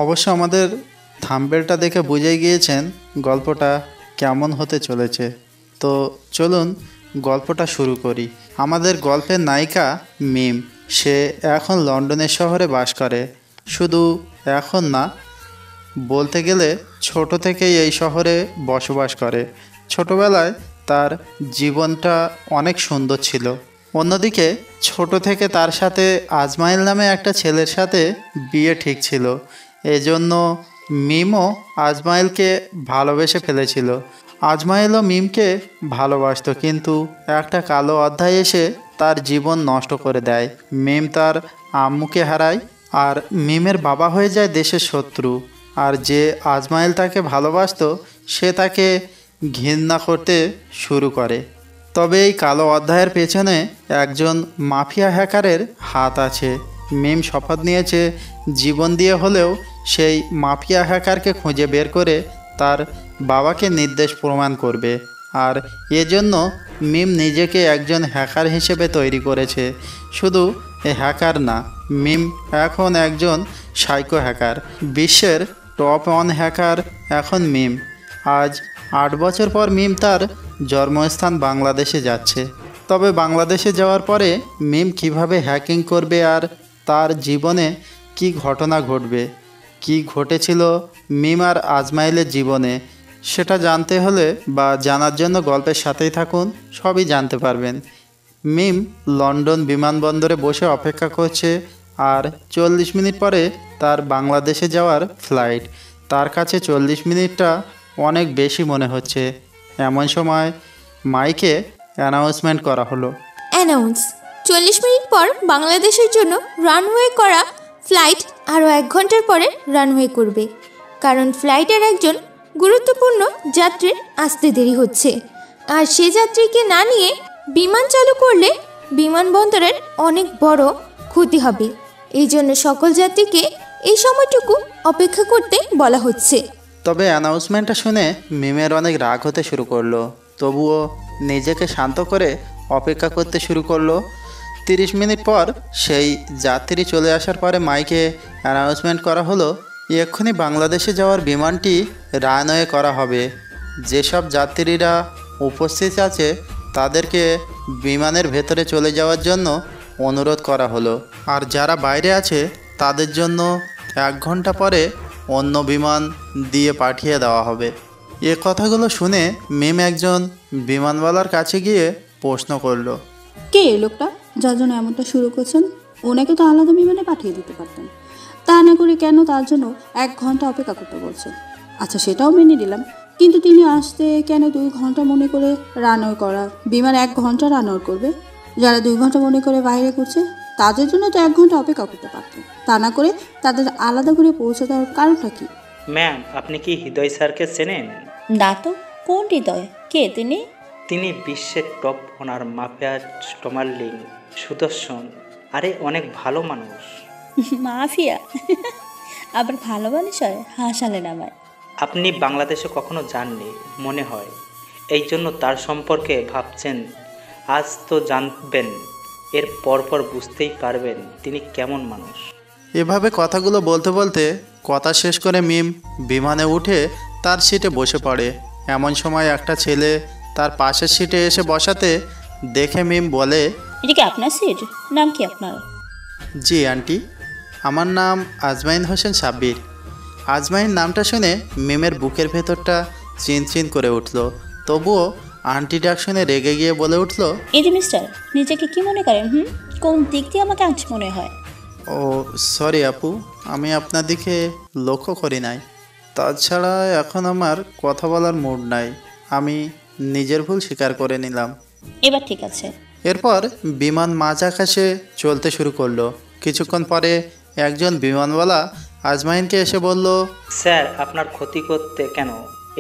অবশ্য আমাদের থাম্বনেলটা দেখে বুঝেই গিয়েছেন গল্পটা কেমন হতে চলেছে। তো চলুন গল্পটা শুরু করি। আমাদের গল্পের নায়িকা মিম, সে এখন লন্ডনের শহরে বাস করে। শুধু এখন না, বলতে গেলে ছোট থেকেই এই শহরে বসবাস করে। ছোটবেলায় তার জীবনটা অনেক সুন্দর ছিল। অন্যদিকে ছোট থেকে তার সাথে আজমাইল নামে একটা ছেলের সাথে বিয়ে ঠিক ছিল। এজন্য মিমও আজমাইলকে ভালোবেসে ফেলেছিল। আজমাইলও মিমকে ভালোবাসতো, কিন্তু একটা কালো অধ্যায় এসে তার জীবন নষ্ট করে দেয়। মিম তার আম্মুকে হারায়, আর মিমের বাবা হয়ে যায় দেশের শত্রু। আর যে আজমাইল তাকে ভালোবাসতো সে তাকে ঘৃণা করতে শুরু করে। তবে এই কালো অধ্যায়ের পেছনে একজন মাফিয়া হ্যাকারের হাত আছে। মিম শপথ নিয়েছে জীবন দিয়ে হলেও সেই মাফিয়া হ্যাকারকে খুঁজে বের করে তার বাবাকে নির্দোষ প্রমাণ করবে। আর এজন্য মিম নিজেকে একজন হ্যাকার হিসেবে তৈরি করেছে। শুধু হ্যাকার না, মিম এখন একজন সাইকো হ্যাকার। বিশ্বের টপ 1 হ্যাকার এখন মিম। আজ 8 বছর পর মিম তার জন্মস্থান বাংলাদেশে যাচ্ছে। তবে বাংলাদেশে যাওয়ার পরে মিম কিভাবে হ্যাকিং করবে আর তার জীবনে কি ঘটনা ঘটবে, কি ঘটেছিল মিম আর আজমাইলের জীবনে, সেটা জানতে হলে বা জানার জন্য গল্পের সাথেই থাকুন, সবই জানতে পারবেন। মিম লন্ডন বিমানবন্দরে বসে অপেক্ষা করছে, আর 40 মিনিট পরে তার বাংলাদেশে যাওয়ার ফ্লাইট। তার কাছে 40 মিনিটটা অনেক বেশি মনে হচ্ছে। এমন সময় মাইকে অ্যানাউন্সমেন্ট করা হলো। অ্যানাউন্স 40 মিনিট পর বাংলাদেশের জন্য রানওয়ে করা ফ্লাইট আরও 1 ঘন্টার পরে রানওয়ে করবে, কারণ ফ্লাইটের একজন গুরুত্বপূর্ণ যাত্রীর আসতে দেরি হচ্ছে। আর সে যাত্রীকে না নিয়ে বিমান চালু করলে বিমানবন্দরের অনেক বড় ক্ষতি হবে। এই জন্য সকল যাত্রীকে এই সময়টুকু অপেক্ষা করতে বলা হচ্ছে। তবে অ্যানাউন্সমেন্টটা শুনে মিমের অনেক রাগ হতে শুরু করলো। তবুও নিজেকে শান্ত করে অপেক্ষা করতে শুরু করলো। 30 মিনিট পর সেই যাত্রী চলে আসার পরে মাইকে অ্যানাউন্সমেন্ট করা হলো, এক্ষুনি বাংলাদেশে যাওয়ার বিমানটি রানওয়ে করা হবে। যেসব যাত্রীরা উপস্থিত আছে তাদেরকে বিমানের ভেতরে চলে যাওয়ার জন্য অনুরোধ করা হলো। আর যারা বাইরে আছে তাদের জন্য 1 ঘন্টা পরে অন্য বিমান দিয়ে পাঠিয়ে দেওয়া হবে। এ কথাগুলো শুনে মিম একজন বিমানওয়ালার কাছে গিয়ে প্রশ্ন করলো, কে এই লোকটা যার জন্য এমনটা শুরু করছেন? ওনাকে তো আলাদা বিমানে পাঠিয়ে দিতে পারতেন। তা না করে কেন তার জন্য 1 ঘন্টা অপেক্ষা করতে বলছেন? আচ্ছা, সেটাও মেনে নিলাম, কিন্তু তিনি আসতে কেন 2 ঘন্টা মনে করে রানওয়ে করা বিমান 1 ঘন্টা রানওয়ে করবে? যারা 2 ঘন্টা মনে করে বাইরে করছে তাদের জন্য তো 1 ঘন্টা অপেক্ষা করতে পারতেন। তা না করে তাদের আলাদা করে পৌঁছে দেওয়ার কারণটা কি? ম্যাম, আপনি কি হৃদয় স্যারকে চেনেন? না তো, কোন হৃদয়? কে তিনি? তিনি বিশ্বের টপ ওনার মাফিয়া স্টমারলিং সুদর্শন। আরে অনেক ভালো মানুষ। মাফিয়া? আবার ভালো মানুষ হয়? হাসালেন আমায়। আপনি বাংলাদেশে কখনো যাননি মনে হয়, এই জন্য তার সম্পর্কে ভাবছেন। আজ তো জানবেন, এর পরপর বুঝতেই পারবেন তিনি কেমন মানুষ। এভাবে কথাগুলো বলতে বলতে কথা শেষ করে মিম বিমানে উঠে তার সিটে বসে পড়ে। এমন সময় একটা ছেলে তার পাশের সিটে এসে বসাতে দেখে মিম বলে, এটা কি আপনার সিট? নাম কি আপনার? জি আন্টি, আমার নাম আজমাইন হোসেন সাব্বির। আজমাইন নামটা শুনে মিমের বুকের ভেতরটা চিনচিন করে উঠল। তবুও আন্টি ডাক শুনে রেগে গিয়ে বলে উঠল, এই যে মিস্টার, নিজেকে কি মনে করেন? কোন দিক দিয়ে আমাকে আজ মনে হয়? ও সরি আপু, আমি আপনার দিকে লক্ষ্য করি নাই। তাছাড়া এখন আমার কথা বলার মুড নাই, আমি নিজের ভুল স্বীকার করে নিলাম। এবার ঠিক আছে। এরপর বিমান মাঝ আকাশে চলতে শুরু করলো। কিছুক্ষণ পরে একজন বিমানওয়ালা আজমাইনকে এসে বলল, স্যার, আপনার ক্ষতি করতে কেন?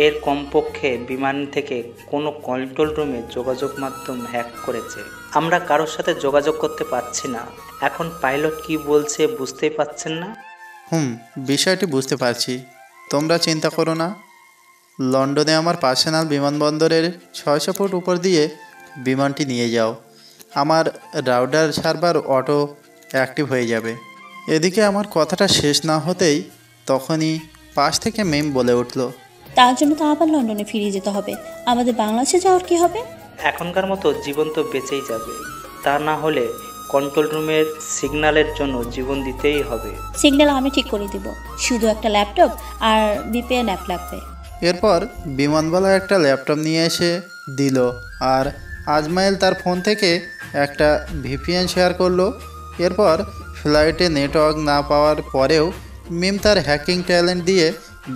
এর কমপক্ষে বিমান থেকে কোনো কন্ট্রোল রুমে যোগাযোগ মাধ্যম হ্যাক করেছে। আমরা কারোর সাথে যোগাযোগ করতে পারছি না। এখন পাইলট কি বলছে বুঝতেই পারছেন না? বিষয়টি বুঝতে পারছি, তোমরা চিন্তা করো না। লন্ডনে আমার পার্সোনাল বিমানবন্দরের 600 ফুট উপর দিয়ে বিমানটি নিয়ে যাও। আমার রাউটার সার্ভার অটো অ্যাক্টিভ হয়ে যাবে। এদিকে আমার কথাটা শেষ না হতেই তখনই পাশ থেকে মিম বলে উঠল, তার জন্য তো আবার লন্ডনে ফিরে যেতে হবে। আমাদের বাংলাদেশে যাওয়ার কি হবে? এখনকার মতো জীবন তো বেঁচেই যাবে, তা না হলে কন্ট্রোল রুমের সিগন্যালের জন্য জীবন দিতেই হবে। সিগন্যাল আমি ঠিক করে দিব, শুধু একটা ল্যাপটপ আর ভিপিএন অ্যাপ লাগবে। এরপর বিমানবালা একটা ল্যাপটপ নিয়ে এসে দিল, আর আজমাইল তার ফোন থেকে একটা ভিপিএন শেয়ার করলো। এরপর ফ্লাইটে নেটওয়ার্ক না পাওয়ার পরেও মিম তার হ্যাকিং ট্যালেন্ট দিয়ে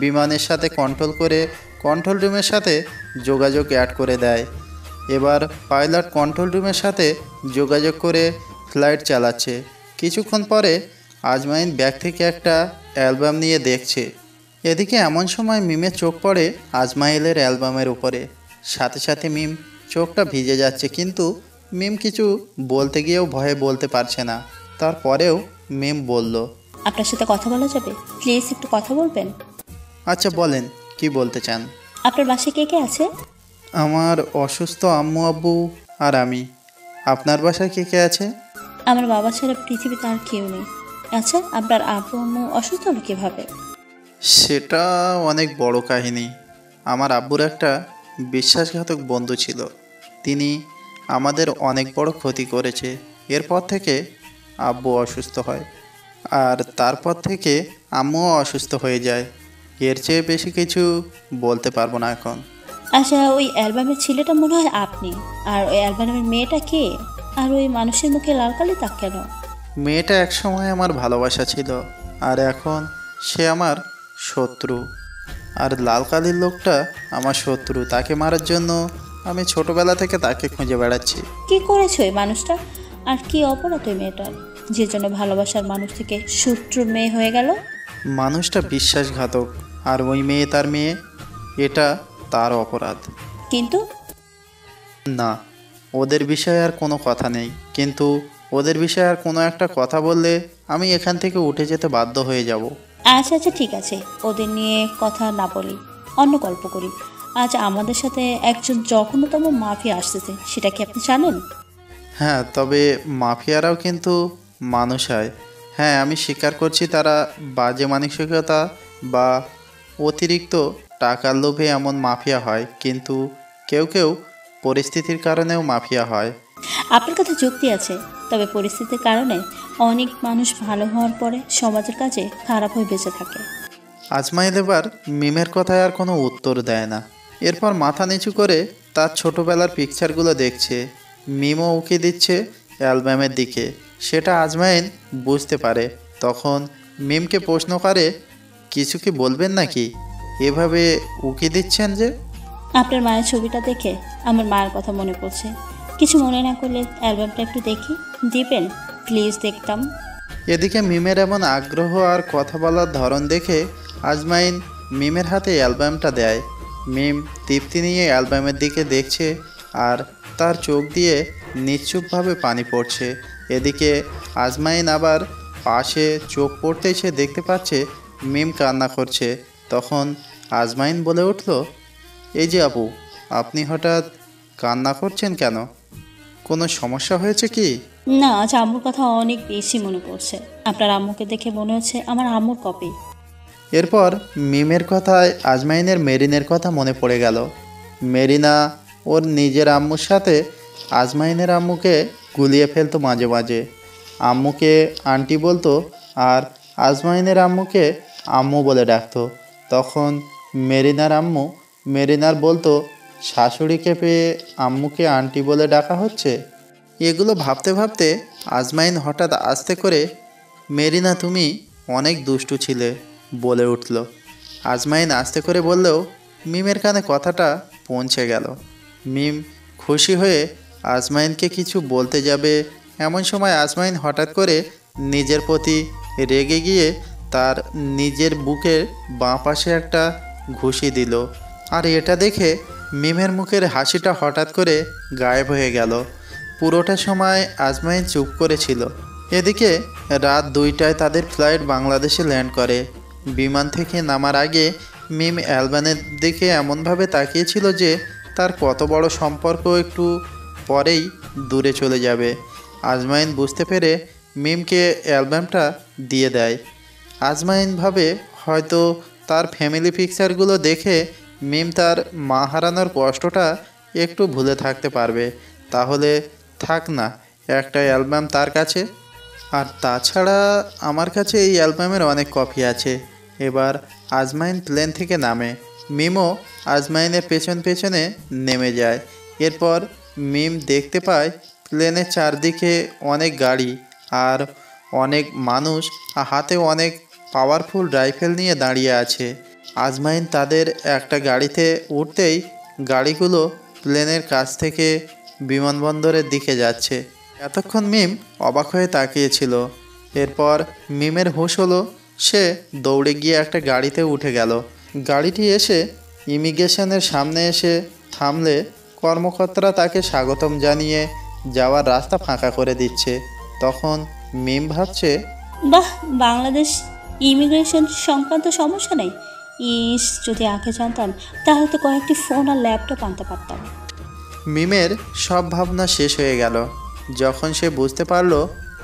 বিমানের সাথে কন্ট্রোল করে কন্ট্রোল রুমের সাথে যোগাযোগ অ্যাড করে দেয়। এবার পাইলট কন্ট্রোল রুমের সাথে যোগাযোগ করে ফ্লাইট চালাচ্ছে। কিছুক্ষণ পরে আজমাইন ব্যাগ থেকে একটা অ্যালবাম নিয়ে দেখছে। এদিকে এমন সময় মিমের চোখ পড়ে আজমাইলের অ্যালবামের উপরে। সাথে সাথে মিম চোখটা ভিজে যাচ্ছে, কিন্তু মিম কিছু বলতে গিয়েও ভয়ে বলতে পারছে না। তারপরেও মিম বলল, আপনার সাথে কথা বলা যাবে? প্লিজ একটু কথা বলবেন। আচ্ছা বলেন, কি বলতে চান? আপনার বাসায় কে কে আছে? আমার অসুস্থ আম্মু আব্বু আর আমি। আপনার বাসায় কে কে আছে? আমার বাবা ছাড়া পৃথিবীতে আর কেউ নেই। আচ্ছা, আপনার আব্বু আম্মু অসুস্থ হলো কীভাবে? সেটা অনেক বড় কাহিনী। আমার আব্বুর একটা বিশ্বাসঘাতক বন্ধু ছিল, তিনি আমাদের অনেক বড় ক্ষতি করেছে। এরপর থেকে আব্বু অসুস্থ হয়, আর তারপর থেকে আম্মুও অসুস্থ হয়ে যায়। এর চেয়ে বেশি কিছু বলতে পারবো না এখন। আচ্ছা, ওই অ্যালবামের ছেলেটা মনে হয় আপনি, আর ওই অ্যালবামের মেয়েটা কে? আর ওই মানুষের মুখে লাল কালি দাগ কেন? মেয়েটা একসময় আমার ভালোবাসা ছিল, আর এখন সে আমার শত্রু। আর লাল কালির লোকটা আমার শত্রু, তাকে মারার জন্য আমি ছোটবেলা থেকে তাকে খুঁজে বেড়াচ্ছি। কি করেছে ওই মানুষটা? আর কি অপরাধ ওই মেয়েটার, যে জন্য ভালোবাসার মানুষ থেকে শত্রুর মেয়ে হয়ে গেল? মানুষটা বিশ্বাসঘাতক, আর ওই মেয়ে তার মেয়ে, এটা তার অপরাধ। কিন্তু না, ওদের বিষয়ে আর কোনো কথা নেই, কিন্তু ওদের বিষয়ে আর কোনো একটা কথা বললে আমি এখান থেকে উঠে যেতে বাধ্য হয়ে যাব। আচ্ছা আচ্ছা, ঠিক আছে, ওদের নিয়ে কথা না বলি, অন্য গল্প করি। আজ আমাদের সাথে একজন জঘন্যতম মাফিয়া আসতেছে, সেটা কি আপনি জানেন? হ্যাঁ, তবে মাফিয়ারাও কিন্তু মানুষ হয়। হ্যাঁ, আমি স্বীকার করছি তারা বাজে মানসিকতা বা অতিরিক্ত টাকার লোভে এমন মাফিয়া হয়, কিন্তু কেউ কেউ পরিস্থিতির কারণেও মাফিয়া হয়। আপনার কথা যুক্তি আছে, তবে পরিস্থিতির কারণে অনেক মানুষ ভালো হওয়ার পরে সমাজের কাছে খারাপ হয়ে বেঁচে থাকে। আজমাইল এবার মিমের কথায় আর কোনো উত্তর দেয় না। এরপর মাথা নিচু করে তার ছোটোবেলার পিকচারগুলো দেখছে। মিমও উকি দিচ্ছে অ্যালবামের দিকে, সেটা আজমাইন বুঝতে পারে। তখন মিমকে প্রশ্ন করে, কিছু কি বলবেন নাকি? এভাবে উকি দিচ্ছেন যে? আপনার মায়ের ছবিটা দেখে আমার মায়ের কথা মনে পড়ছে। কিছু মনে না করলে অ্যালবামটা একটু দেখি দিবেন প্লিজ? দেখতাম। এদিকে মিমের এমন আগ্রহ আর কথা বলার ধরন দেখে আজমাইন মিমের হাতে অ্যালবামটা দেয়। মিম তৃপ্তি নিয়ে অ্যালবামের দিকে দেখছে, আর তার চোখ দিয়ে নিশ্চুপভাবে পানি পড়ছে। এদিকে আজমাইন আবার পাশে চোখ পড়তেই সে দেখতে পাচ্ছে মিম কান্না করছে। তখন আজমাইন বলে উঠল, এই যে আপু, আপনি হঠাৎ কান্না করছেন কেন? কোনো সমস্যা হয়েছে কি? না, আজ আম্মুর কথা অনেক বেশি মনে পড়ছে। আপনার আম্মুকে দেখে মনে হচ্ছে আমার আম্মুর কপি। এরপর মিমের কথায় আজমাইনের মেরিনের কথা মনে পড়ে গেল। মেরিনা ওর নিজের আম্মুর সাথে আজমাইনের আম্মুকে গুলিয়ে ফেলতো মাঝে মাঝে। আম্মুকে আন্টি বলতো, আর আজমাইনের আম্মুকে আম্মু বলে ডাকতো। তখন মেরিনার আম্মু মেরিনার বলতো, শাশুড়িকে পেয়ে আম্মুকে আন্টি বলে ডাকা হচ্ছে। এগুলো ভাবতে ভাবতে আজমাইন হঠাৎ আস্তে করে, মেরিনা তুমি অনেক দুষ্টু ছিলে বলে উঠল। আজমাইন আস্তে করে বললেও মিমের কানে কথাটা পৌঁছে গেল। মিম খুশি হয়ে আজমাইনকে কিছু বলতে যাবে, এমন সময় আজমাইন হঠাৎ করে নিজের প্রতি রেগে গিয়ে তার নিজের বুকের বাঁ পাশে একটা ঘুষি দিল। আর এটা দেখে মিমের মুখের হাসিটা হঠাৎ করে গায়েব হয়ে গেল। পুরোটা সময় আজমাইন চুপ করেছিল। এদিকে রাত 2টায় তাদের ফ্লাইট বাংলাদেশে ল্যান্ড করে। বিমান থেকে নামার আগে মিম অ্যালবানের দিকে এমনভাবে তাকিয়েছিল যে তার কত বড় সম্পর্ক একটু পরেই দূরে চলে যাবে। আজমাইন বুঝতে পেরে মিমকে অ্যালবামটা দিয়ে দেয়। আজমাইন ভাবে হয়তো তার ফ্যামিলি পিকচারগুলো দেখে মিম তার মা হারানোর কষ্টটা একটু ভুলে থাকতে পারবে। তাহলে থাক না একটা অ্যালবাম তার কাছে। আর তাছাড়া আমার কাছে এই অ্যালবামের অনেক কপি আছে। এবার আজমাইন প্লেন থেকে নামে, মিমও আজমাইনের পেছন পেছনে নেমে যায়। এরপর মিম দেখতে পায় প্লেনের চারদিকে অনেক গাড়ি আর অনেক মানুষ হাতে অনেক পাওয়ারফুল রাইফেল নিয়ে দাঁড়িয়ে আছে। আজমাইন তাদের একটা গাড়িতে উঠতেই গাড়িগুলো প্লেনের কাছ থেকে বিমানবন্দরের দিকে যাচ্ছে। এতক্ষণ মিম অবাক হয়ে তাকিয়েছিল। এরপর মিমের হুঁশ হলো, সে দৌড়ে গিয়ে একটা গাড়িতে উঠে গেল। গাড়িটি এসে ইমিগ্রেশনের সামনে এসে থামলে কর্মকর্তারা তাকে স্বাগতম জানিয়ে যাওয়ার রাস্তা ফাঁকা করে দিচ্ছে। তখন মিম ভাবছে, বাহ, বাংলাদেশ ইমিগ্রেশন সংক্রান্ত সমস্যা নেই। যদি আগে জানতাম তাহলে তো কয়েকটি ফোন আর ল্যাপটপ আনতে পারতাম। মিমের সব ভাবনা শেষ হয়ে গেল যখন সে বুঝতে পারলো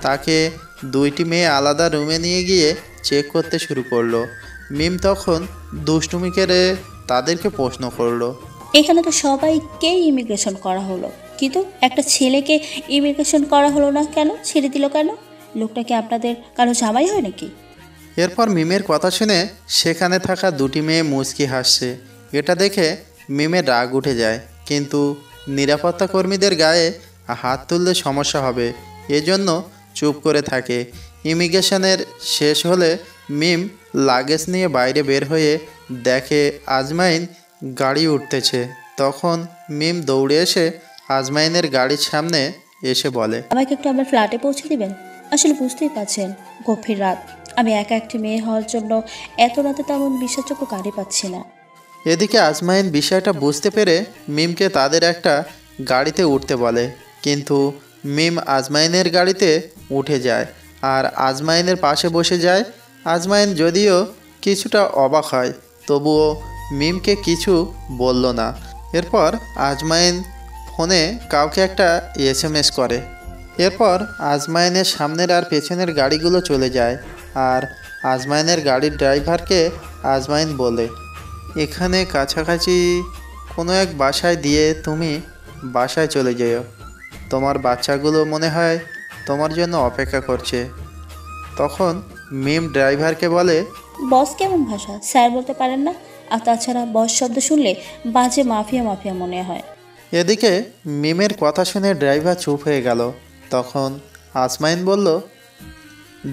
তাকে দুইটি মেয়ে আলাদা রুমে নিয়ে গিয়ে চেক করতে শুরু করলো। মিম তখন দুষ্টুমি করে তাদেরকে প্রশ্ন করলো, এখানে তো সবাইকেই ইমিগ্রেশন করা হলো, কিন্তু একটা ছেলেকে ইমিগ্রেশন করা হলো না কেন? ছেড়ে দিল কেন? লোকটা কি আপনাদের কারো জামাই হয় নাকি? এরপর মিমের কথা শুনে সেখানে থাকা দুটি মেয়ে মুচকি হাসছে। এটা দেখে মিমের রাগ উঠে যায়, কিন্তু নিরাপত্তা কর্মীদের গায়ে হাত তুললে সমস্যা হবে এজন্য চুপ করে থাকে। ইমিগ্রেশনের শেষ হলে মিম লাগেজ নিয়ে বাইরে বের হয়ে দেখে আজমাইন গাড়ি উঠতেছে। তখন মিম দৌড়ে এসে আজমাইনের গাড়ির সামনে এসে বলে, আমাকে একটু আমার ফ্ল্যাটে পৌঁছে দিবেন? আসলে বুঝতেই পারছেন গভীর রাত, আমি একা একটি মেয়ে হওয়ার জন্য এত রাতে তেমন বিশ্বাসযোগ্য গাড়ি পাচ্ছি না। এদিকে আজমাইন বিষয়টা বুঝতে পেরে মিমকে তাদের একটা গাড়িতে উঠতে বলে, কিন্তু মিম আজমাইনের গাড়িতে উঠে যায় আর আজমাইনের পাশে বসে যায়। আজমাইন যদিও কিছুটা অবাক হয়, তবুও মিমকে কিছু বলল না। এরপর আজমাইন ফোনে কাউকে একটা SMS করে। এরপর আজমাইনের সামনের আর পেছনের গাড়িগুলো চলে যায় আর আজমাইনের গাড়ির ড্রাইভারকে আজমাইন বলে, এখানে কাছাকাছি কোনো এক বাসায় দিয়ে তুমি বাসায় চলে যেও। তোমার বাচ্চাগুলো মনে হয় তোমার জন্য অপেক্ষা করছে। তখন মিম ড্রাইভারকে বলে, বস কেমন ভাষা, স্যার বলতে পারেন না? আর তাছাড়া বস শব্দ শুনলে বাজে মাফিয়া মাফিয়া মনে হয়। এদিকে মিমের কথা শুনে ড্রাইভার চুপ হয়ে গেল। তখন আজমাইন বলল,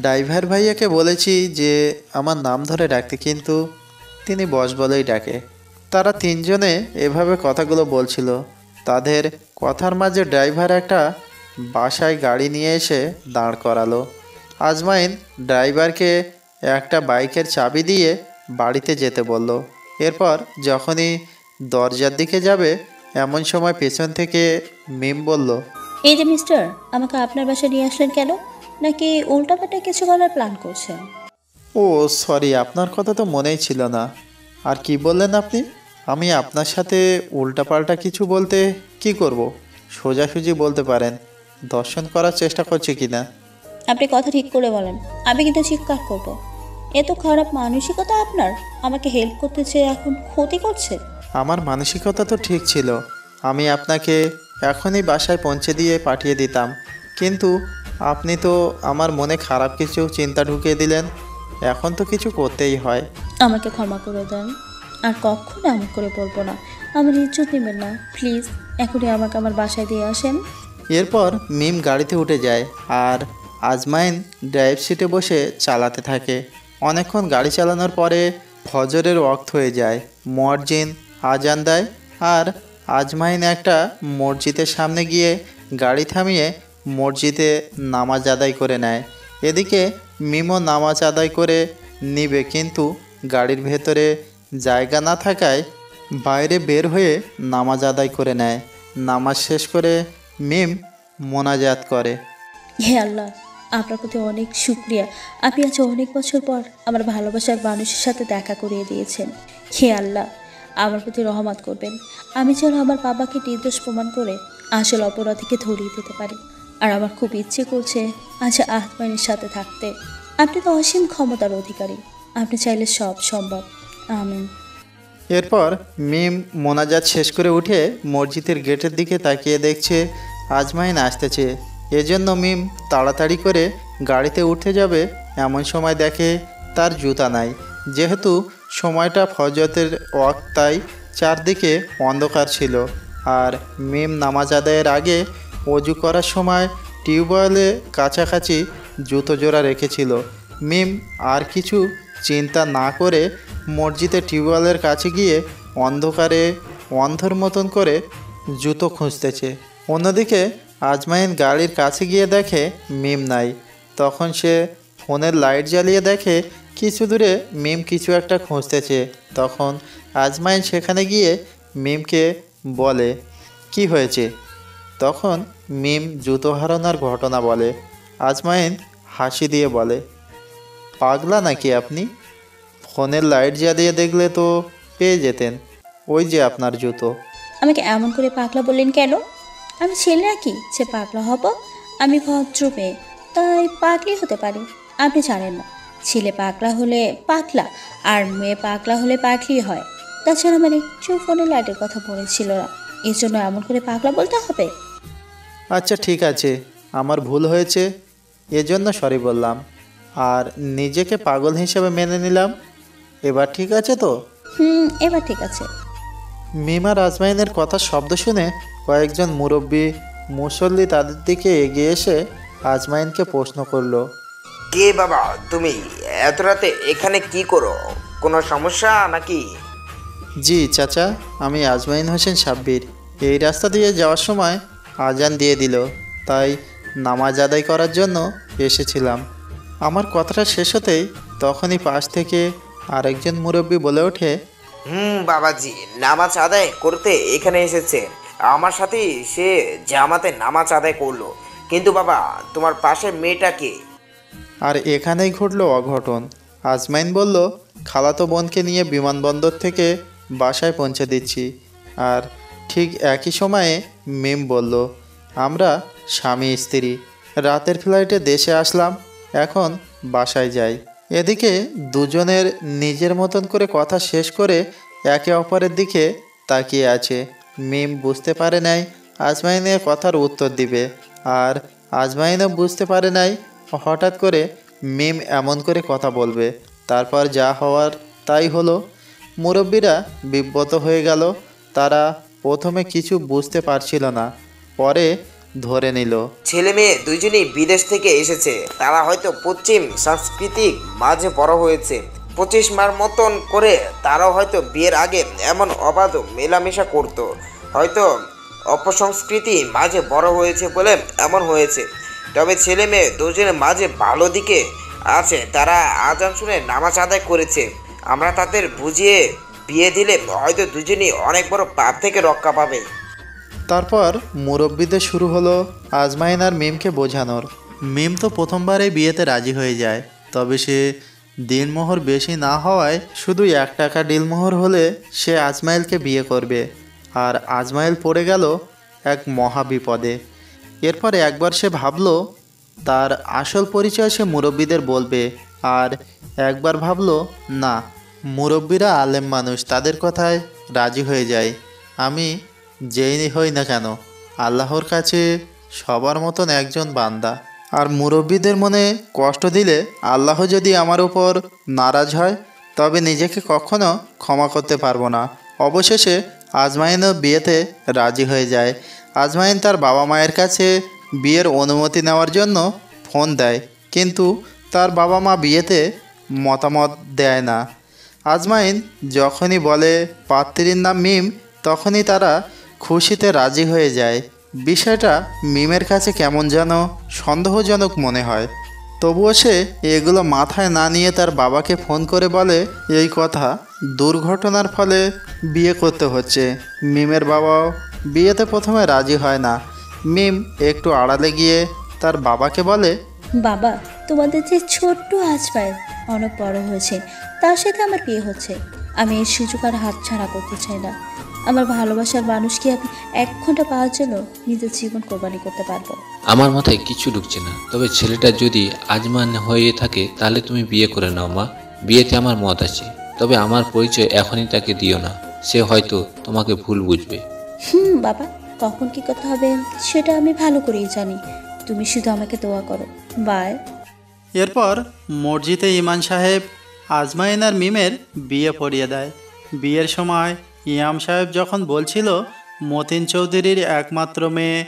ড্রাইভার ভাইয়াকে বলেছি যে আমার নাম ধরে ডাকতে, কিন্তু তিনি বস বলেই ডাকে। তারা তিনজনে এভাবে কথাগুলো বলছিল। তাদের কথার মাঝে ড্রাইভার একটা বাসায় গাড়ি নিয়ে এসে দাঁড় করালো। আজমাইন ড্রাইভারকে একটা বাইকের চাবি দিয়ে বাড়িতে যেতে বলল। এরপর যখনই দরজার দিকে যাবে এমন সময় পেছন থেকে মিম বলল, এই যে মিস্টার, আমাকে আপনার বাসায় নিয়ে আসলেন কেন? নাকি উল্টাপাল্টা কিছু করার প্ল্যান করছেন? ও সরি, আপনার কথা তো মনেই ছিল না। আর কি বললেন আপনি? আমি আপনার সাথে উল্টাপাল্টা কিছু বলতে কি করব? সোজাসুজি বলতে পারেন দর্শন করার চেষ্টা করছে কি না। আপনি কথা ঠিক করে বলেন, আমি কিন্তু চিৎকার করব। এত খারাপ মানসিকতা আপনার, আমাকে হেল্প করতে চেয়ে এখন ক্ষতি করছে। আমার মানসিকতা তো ঠিক ছিল, আমি আপনাকে এখনই বাসায় পৌঁছে দিয়ে পাঠিয়ে দিতাম, কিন্তু আপনি তো আমার মনে খারাপ কিছু চিন্তা ঢুকিয়ে দিলেন। এখন তো কিছু করতেই হয়। আমাকে ক্ষমা করে দেন, আর কখনো এমন করে বলবো না। আমার ইজ্জত নেবেন না প্লিজ, এখনই আমাকে আমার বাসায় দিয়ে আসেন। এরপর মিম গাড়িতে উঠে যায় আর আজমাইন ড্রাইভ সিটে বসে চালাতে থাকে। অনেকক্ষণ গাড়ি চালানোর পরে ফজরের ওয়াক্ত হয়ে যায়। মুয়াজ্জিন আজান দেয় আর আজমাইন একটা মসজিদের সামনে গিয়ে গাড়ি থামিয়ে মসজিদে নামাজ আদায় করে নেয়। এদিকে মিমও নামাজ আদায় করে নিবে, কিন্তু গাড়ির ভেতরে জায়গা না থাকায় বাইরে বের হয়ে নামাজ আদায় করে নেয়। নামাজ শেষ করে মিম মোনাজাত করে, হে আল্লাহ, আপনার প্রতি অনেক শুক্রিয়া, আপনি আজ অনেক বছর পর আমার ভালোবাসার মানুষের সাথে দেখা করিয়ে দিয়েছেন। হে আল্লাহ, আমার প্রতি রহমত করবেন। আমি যেন আমার বাবাকে নির্দোষ প্রমাণ করে আসল অপরাধীকে ধরিয়ে দিতে পারি। আর আমার খুব ইচ্ছে করছে আজ আজমাইনের সাথে থাকতে। আপনি তো অসীম ক্ষমতার অধিকারী, আপনি চাইলে সব সম্ভব। আমিন। এরপর মিম মোনাজাত শেষ করে উঠে মসজিদের গেটের দিকে তাকিয়ে দেখছে আজমাইন আসতেছে। এজন্য মিম তাড়াতাড়ি করে গাড়িতে উঠে যাবে, এমন সময় দেখে তার জুতা নাই। যেহেতু সময়টা ফজরের ওয়াক্ত, তাই চারদিকে অন্ধকার ছিল। আর মিম নামাজ আদায়ের আগে অজু করার সময় টিউবওয়েলে কাছাকাছি জুতো জোড়া রেখেছিল। মিম আর কিছু চিন্তা না করে মসজিদে টিউবওয়েলের কাছে গিয়ে অন্ধকারে অন্ধর মতন করে জুতো খুঁজতেছে। অন্যদিকে আজমাইন গাড়ির কাছে গিয়ে দেখে মিম নাই। তখন সে ফোনের লাইট জ্বালিয়ে দেখে কিছু দূরে মিম কিছু একটা খুঁজতেছে। তখন আজমাইন সেখানে গিয়ে মিমকে বলে, কি হয়েছে? তখন মিম জুতো হারানোর ঘটনা বলে। আজমাইন হাসি দিয়ে বলে, পাগলা নাকি আপনি? ফোনের লাইট জ্বালিয়ে দেখলে তো পেয়ে যেতেন, ওই যে আপনার জুতো। আমাকে এমন করে পাগলা বললেন কেন? আমি ছেলে নাকি যে পাগলা হব? আমি ভদ্র মেয়ে, তাই পাগলি হতে পারি। আপনি জানেন না, ছেলে পাগলা হলে পাগলা আর মেয়ে পাগলা হলে পাগলি হয়। তাছাড়া আমার একটু ফোনে লাইটের কথা বলেছিল না, এর জন্য এমন করে পাগলা বলতে হবে? আচ্ছা ঠিক আছে, আমার ভুল হয়েছে, এজন্য সরি বললাম। আর নিজেকে পাগল হিসেবে মেনে নিলাম। এবার ঠিক আছে তো? এবার ঠিক আছে। মিমার আজমাইনের কথা শব্দ শুনে কয়েকজন মুরব্বী মুসল্লি তাদের দিকে এগিয়ে এসে আজমাইনকে প্রশ্ন করলো, কে বাবা তুমি? এত রাতে এখানে কি করো? কোনো সমস্যা নাকি? জি চাচা, আমি আজমাইন হোসেন সাব্বির। এই রাস্তা দিয়ে যাওয়ার সময় আজান দিয়ে দিল, তাই নামাজ আদায় করার জন্য এসেছিলাম। আমার কথাটা শেষ হতেই তখনই পাশ থেকে আরেকজন মুরব্বী বলে ওঠে, বাবাজি নামাজ আদায় করতে এখানে এসেছে। আমার সাথে সে জামাতে নামাজ আদায় করলো, কিন্তু বাবা তোমার পাশে মেয়েটা কে? আর এখানেই ঘটলো অঘটন। আজমাইন বলল, খালাতো বোনকে নিয়ে বিমানবন্দর থেকে বাসায় পৌঁছে দিচ্ছি। আর ঠিক একই সময়ে মিম বলল, আমরা স্বামী স্ত্রী, রাতের ফ্লাইটে দেশে আসলাম, এখন বাসায় যাই। এদিকে দুজনের নিজের মতন করে কথা শেষ করে একে অপরের দিকে তাকিয়ে আছে। মিম বুঝতে পারে নাই আজমাইনের কথার উত্তর দিবে, আর আজমাইনও বুঝতে পারে নাই হঠাৎ করে মিম এমন করে কথা বলবে। তারপর যা হওয়ার তাই হলো। মুরব্বীরা বিব্রত হয়ে গেল। তারা প্রথমে কিছু বুঝতে পারছিল না, পরে ধরে নিল ছেলে মেয়ে দুইজনই বিদেশ থেকে এসেছে। তারা হয়তো পশ্চিম সাংস্কৃতিক মাঝে বড় হয়েছে। 25 মার মতন করে তারাও হয়তো বিয়ের আগে এমন অবাধ মেলামেশা করত। হয়তো অপসংস্কৃতি মাঝে বড় হয়েছে বলে এমন হয়েছে। তবে ছেলে মেয়ে দুজনের মাঝে ভালো দিকে আছে, তারা আজান শুনে নামাজ আদায় করেছে। আমরা তাদের বুঝিয়ে বিয়ে দিলে হয়তো দুজনই অনেক বড় পাপ থেকে রক্ষা পাবে। তারপর মুরব্বিদের শুরু হলো আজমাইন আর মিমকে বোঝানোর। মিম তো প্রথমবারে বিয়েতে রাজি হয়ে যায়, তবে সে দিনমোহর বেশি না হওয়ায় শুধু 1 টাকা ডিলমোহর হলে সে আজমাইলকে বিয়ে করবে। আর আজমাইল পড়ে গেল এক মহা বিপদে। এরপর একবার সে ভাবলো তার আসল পরিচয় সে মুরব্বিদের বলবে, আর একবার ভাবলো না, মুরব্বিরা আলেম মানুষ, তাদের কথায় রাজি হয়ে যায়। আমি যেই হই না কেন আল্লাহর কাছে সবার মতন একজন বান্দা, আর মুরব্বিদের মনে কষ্ট দিলে আল্লাহ যদি আমার উপর নারাজ হয় তবে নিজেকে কখনো ক্ষমা করতে পারবো না। অবশেষে আজমাইনও বিয়েতে রাজি হয়ে যায়। আজমাইন তার বাবা মায়ের কাছে বিয়ের অনুমতি নেওয়ার জন্য ফোন দেয়, কিন্তু তার বাবা মা বিয়েতে মতামত দেয় না। আজমাইন যখনই বলে পাত্রীর নাম মিম, তখনই তারা খুশিতে রাজি হয়ে যায়। বিষয়টা মিমের কাছে কেমন যেন সন্দেহজনক মনে হয়, তবুও সে এগুলো মাথায় না নিয়ে তার বাবাকে ফোন করে বলে এই কথা, দুর্ঘটনার ফলে বিয়ে করতে হচ্ছে। মিমের বাবাও বিয়েতে প্রথমে রাজি হয় না। মিম একটু আড়ালে গিয়ে তার বাবাকে বলে, বাবা, তোমাদের যে ছোট্ট আজমাইল অনেক বড় হয়েছে, তার সাথে আমার বিয়ে হচ্ছে। আমি এই সুযোগ আর হাতছাড়া করতে চাই না। আমার ভালোবাসার মানুষকে আমি 1 ঘন্টা পাওয়ার জন্য নিজের জীবন কোরবানি করতে পারবো। আমার মাথায় কিছু ঢুকছে না, তবে ছেলেটা যদি আজমান হয়ে থাকে তাহলে তুমি বিয়ে করে নাও মা। বিয়েতে আমার মত আছে, তবে আমার পরিচয় এখনই তাকে দিও না, সে হয়তো তোমাকে ভুল বুঝবে। বাবা, কখন কি করতে হবে সেটা আমি ভালো করেই জানি। তুমি শুধু আমাকে দোয়া করো। বাই। এরপর মসজিদে ইমাম সাহেব আজমাইন আর মিমের বিয়ে পড়িয়ে দেয়। বিয়ের সময় ইমাম সাহেব যখন বলছিল মতিন চৌধুরীর একমাত্র মেয়ে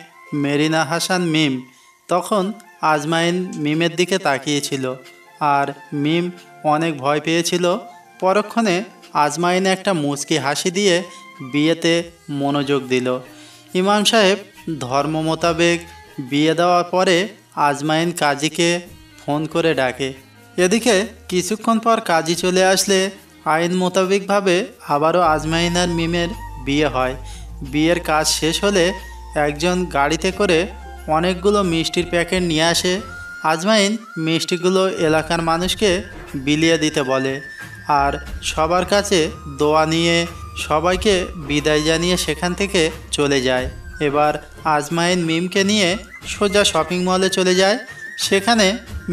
মেরিনা হাসান মিম, তখন আজমাইন মিমের দিকে তাকিয়েছিল আর মিম অনেক ভয় পেয়েছিল। পরক্ষণে আজমাইন একটা মুচকি হাসি দিয়ে বিয়েতে মনোযোগ দিল। ইমাম সাহেব ধর্ম মোতাবেক বিয়ে দেওয়ার পরে আজমাইন কাজীকে ফোন করে ডাকে। এদিকে কিছুক্ষণ পর কাজী চলে আসলে আইন মোতাবেকভাবে আবারও আজমাইন আর মিমের বিয়ে হয়। বিয়ের কাজ শেষ হলে একজন গাড়িতে করে অনেকগুলো মিষ্টির প্যাকেট নিয়ে আসে। আজমাইন মিষ্টিগুলো এলাকার মানুষকে বিলিয়ে দিতে বলে আর সবার কাছে দোয়া নিয়ে সবাইকে বিদায় জানিয়ে সেখান থেকে চলে যায়। এবার আজমাইন মিমকে নিয়ে সোজা শপিং মলে চলে যায়। সেখানে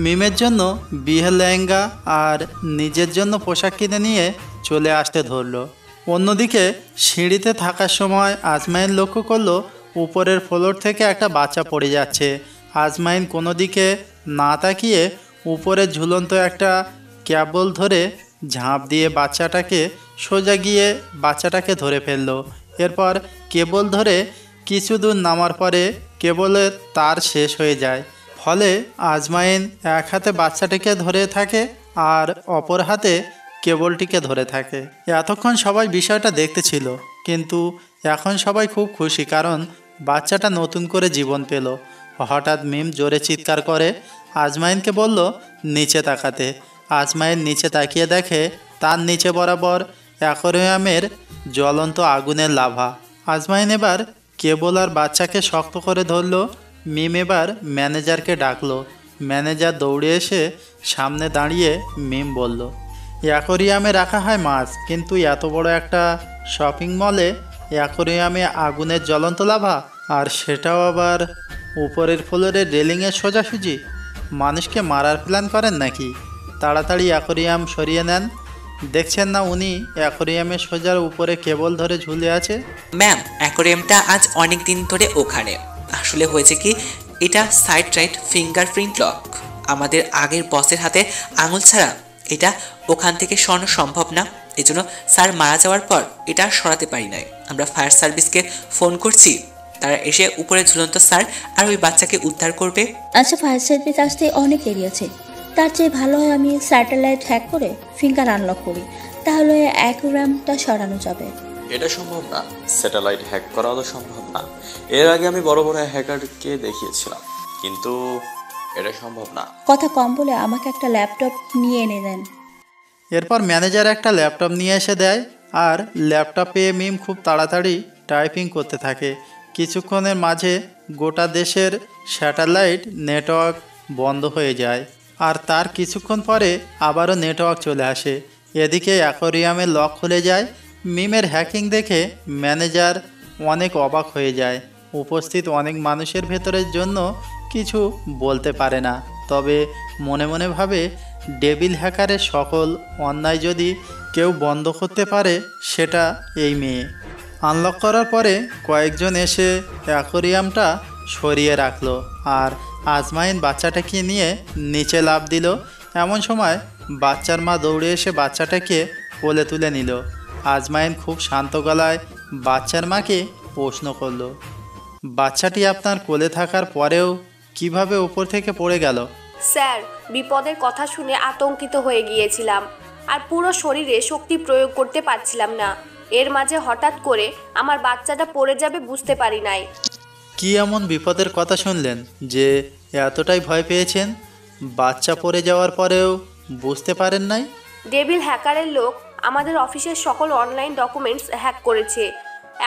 মিমের জন্য বিয়ের লেহেঙ্গা আর নিজের জন্য পোশাক কিনে নিয়ে চলে আসতে ধরল। অন্যদিকে সিঁড়িতে থাকার সময় আজমাইন লক্ষ্য করলো উপরের ফ্লোর থেকে একটা বাচ্চা পড়ে যাচ্ছে। আজমাইন কোনো দিকে না তাকিয়ে উপরে ঝুলন্ত একটা কেবল ধরে ঝাঁপ দিয়ে বাচ্চাটাকে সোজা গিয়ে বাচ্চাটাকে ধরে ফেলল। এরপর কেবল ধরে কিছু দূর নামার পরে কেবলের তার শেষ হয়ে যায়। ফলে আজমাইন এক হাতে বাচ্চাটিকে ধরে থাকে আর অপর হাতে কেবলটিকে ধরে থাকে। এতক্ষণ সবাই বিষয়টা দেখতেছিল, কিন্তু এখন সবাই খুব খুশি, কারণ বাচ্চাটা নতুন করে জীবন পেল। হঠাৎ মিম জোরে চিৎকার করে আজমাইনকে বলল নিচে তাকাতে। আজমাইন নিচে তাকিয়ে দেখে তার নিচে বরাবর অ্যাকোয়ারিয়ামের জ্বলন্ত আগুনের লাভা। আজমাইন এবার কেবল আর বাচ্চাকে শক্ত করে ধরল। মিম এবার ম্যানেজারকে ডাকলো। ম্যানেজার দৌড়ে এসে সামনে দাঁড়িয়ে মিম বলল, অ্যাকোয়ারিয়ামে রাখা হয় মাছ, কিন্তু এত বড় একটা শপিং মলে অ্যাকোয়ারিয়ামে আগুনের জ্বলন্ত লাভা, আর সেটাও আবার উপরের ফ্লোরের রেলিংয়ের সোজাসুজি। মানুষকে মারার প্ল্যান করেন নাকি? তাড়াতাড়ি অ্যাকোয়ারিয়াম সরিয়ে নেন। দেখছেন না উনি অ্যাকোয়ারিয়ামের সোজার উপরে কেবল ধরে ঝুলে আছে? ম্যাম, অ্যাকোয়ারিয়ামটা আজ অনেক দিন ধরে ওখানে। আসলে হয়েছে কি, এটা সাইড রাইট ফিঙ্গারপ্রিন্ট লক। আমাদের আগের বসের হাতে আঙুল ছাড়া এটা ওখান থেকে সরানো সম্ভব না। এজন্য স্যার মারা যাওয়ার পর এটা সরাতে পারি নাই। আমরা ফায়ার সার্ভিসকে ফোন করছি, তারা এসে উপরে ঝুলন্ত স্যার আর ওই বাচ্চাকে উদ্ধার করবে। আচ্ছা, ফায়ার সার্ভিস আসতে অনেক দেরি আছে। তার চেয়ে ভালো হয় আমি স্যাটেলাইট হ্যাক করে ফিঙ্গার আনলক করি, তাহলে অ্যাকোয়ারিয়ামটা সরানো যাবে। এটা সম্ভব না, স্যাটেলাইট হ্যাক করা তো সম্ভব না। এর আগে আমি বড় বড় হ্যাকারকে দেখিয়েছিলাম, কিন্তু এটা সম্ভব না। কথা কম বলে আমাকে একটা ল্যাপটপ নিয়ে এনে দেন। এরপর ম্যানেজার একটা ল্যাপটপ নিয়ে এসে দেয় আর ল্যাপটপ পেয়ে মিম খুব তাড়াতাড়ি টাইপিং করতে থাকে। কিছুক্ষণের মাঝে গোটা দেশের স্যাটেলাইট নেটওয়ার্ক বন্ধ হয়ে যায় আর তার কিছুক্ষণ পরে আবারও নেটওয়ার্ক চলে আসে। এদিকে অ্যাকোয়ারিয়ামের লক খুলে যায়। মিমের হ্যাকিং দেখে ম্যানেজার অনেক অবাক হয়ে যায়। উপস্থিত অনেক মানুষের ভেতরের জন্য কিছু বলতে পারে না, তবে মনে মনে ভাবে ডেভিল হ্যাকারের সকল অন্যায় যদি কেউ বন্ধ করতে পারে সেটা এই মেয়ে। আনলক করার পরে কয়েকজন এসে অ্যাকোয়ারিয়ামটা সরিয়ে রাখলো আর আজমাইন বাচ্চাটাকে নিয়ে নিচে লাফ দিল। এমন সময় বাচ্চার মা দৌড়ে এসে বাচ্চাটাকে কোলে তুলে নিল। আজমাইন খুব শান্ত গলায় বাচ্চার মাকে প্রশ্ন করলো, বাচ্চাটি আপনার কোলে থাকার পরেও কিভাবে উপর থেকে পড়ে গেল? স্যার, বিপদের কথা শুনে আতঙ্কিত হয়ে গিয়েছিলাম আর পুরো শরীরে শক্তি প্রয়োগ করতে পারছিলাম না। এর মাঝে হঠাৎ করে আমার বাচ্চাটা পড়ে যাবে বুঝতে পারি নাই। কি এমন বিপদের কথা শুনলেন যে এতটাই ভয় পেয়েছেন? বাচ্চা পড়ে যাওয়ার পরেও বুঝতে পারেন নাই? ডেভিল হ্যাকারের লোক আমাদের অফিসের সকল অনলাইন ডকুমেন্টস হ্যাক করেছে।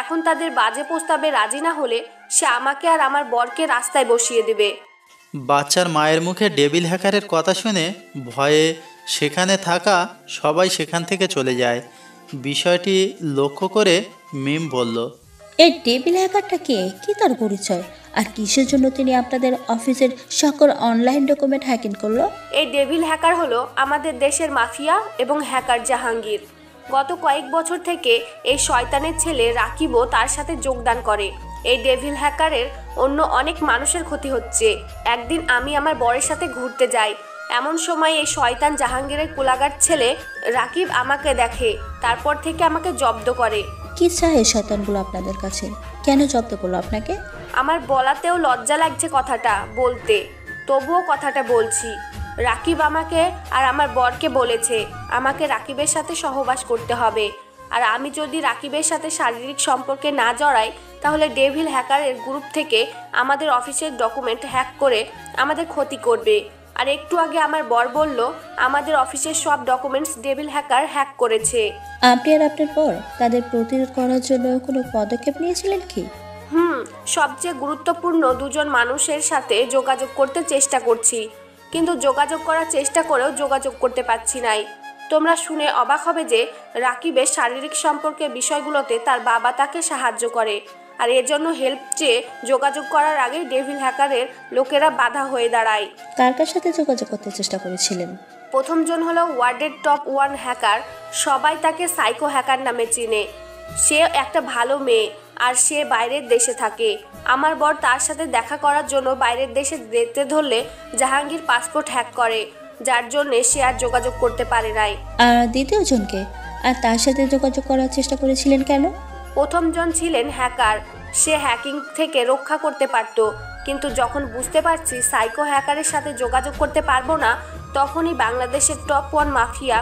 এখন তাদের বাজে প্রস্তাবে রাজি না হলে সে আমাকে আর আমার বরকে রাস্তায় বসিয়ে দেবে। বাচ্চার মায়ের মুখে ডেভিল হ্যাকারের কথা শুনে ভয়ে সেখানে থাকা সবাই সেখান থেকে চলে যায়। বিষয়টি লক্ষ্য করে মিম বলল, এই ডেভিল হ্যাকারটা কে, কি তার পরিচয়, আর কিসের জন্য তিনি আপনাদের অফিসের সকল অনলাইন ডকুমেন্ট হ্যাকিং করলো? এই ডেভিল হ্যাকার হলো আমাদের দেশের মাফিয়া এবং হ্যাকার জাহাঙ্গীর। গত কয়েক বছর থেকে এই শয়তানের ছেলে রাকিবও তার সাথে যোগদান করে। এই ডেভিল হ্যাকারের অন্য অনেক মানুষের ক্ষতি হচ্ছে। একদিন আমি আমার বরের সাথে ঘুরতে যাই, এমন সময় এই শয়তান জাহাঙ্গীরের কুলাগার ছেলে রাকিব আমাকে দেখে, তারপর থেকে আমাকে জব্দ করে। কি চায় এই শয়তানগুলো আপনাদের কাছে? কেন জব্দ করলো আপনাকে? আমার বলাতেও লজ্জা লাগছে কথাটা বলতে, তবুও কথাটা বলছি। রাকিব আমাকে আর আমার বরকে বলেছে আমাকে রাকিবের সাথে সহবাস করতে হবে, আর আমি যদি রাকিবের সাথে শারীরিক সম্পর্কে না জড়াই তাহলে ডেভিল হ্যাকারের গ্রুপ থেকে আমাদের অফিসের ডকুমেন্ট হ্যাক করে আমাদের ক্ষতি করবে। আর একটু আগে আমার বর বলল আমাদের অফিসের সব ডকুমেন্টস ডেভিল হ্যাকার হ্যাক করেছে। আপনি আর আপনার পর তাদের প্রতিরোধ করার জন্য কোনো পদক্ষেপ নিয়েছিলেন কি? সবচেয়ে গুরুত্বপূর্ণ দুজন মানুষের সাথে যোগাযোগ করতে চেষ্টা করছি, কিন্তু যোগাযোগ করার চেষ্টা করেও যোগাযোগ করতে পারছি নাই। তোমরা শুনে অবাক হবে যে রাকিবের শারীরিক সম্পর্কের বিষয়গুলোতে তার বাবা তাকে সাহায্য করে, আর এর জন্য হেল্প চেয়ে যোগাযোগ করার আগে ডেভিল হ্যাকারের লোকেরা বাধা হয়ে দাঁড়ায়। কার কার সাথে যোগাযোগ করতে চেষ্টা করেছিলেন? প্রথমজন হলো ওয়ার্ল্ডের টপ 1 হ্যাকার, সবাই তাকে সাইকো হ্যাকার নামে চিনে। সে একটা ভালো মেয়ে আর সে বাইরের দেশে থাকে। আমার বর তার সাথে দেখা করার জন্য বাইরের দেশে যেতে ধরলে জাহাঙ্গীর পাসপোর্ট হ্যাক করে, যার জন্য সে আর যোগাযোগ করতে পারে নাই। আর দ্বিতীয় জনকে, আর তার সাথে যোগাযোগ করার চেষ্টা করেছিলেন কেন? প্রথমজন ছিলেন হ্যাকার, সে হ্যাকিং থেকে রক্ষা করতে পারত, কিন্তু যখন বুঝতে পারছি সাইকো হ্যাকারের সাথে যোগাযোগ করতে পারবো না, তখনই বাংলাদেশের টপ 1 মাফিয়া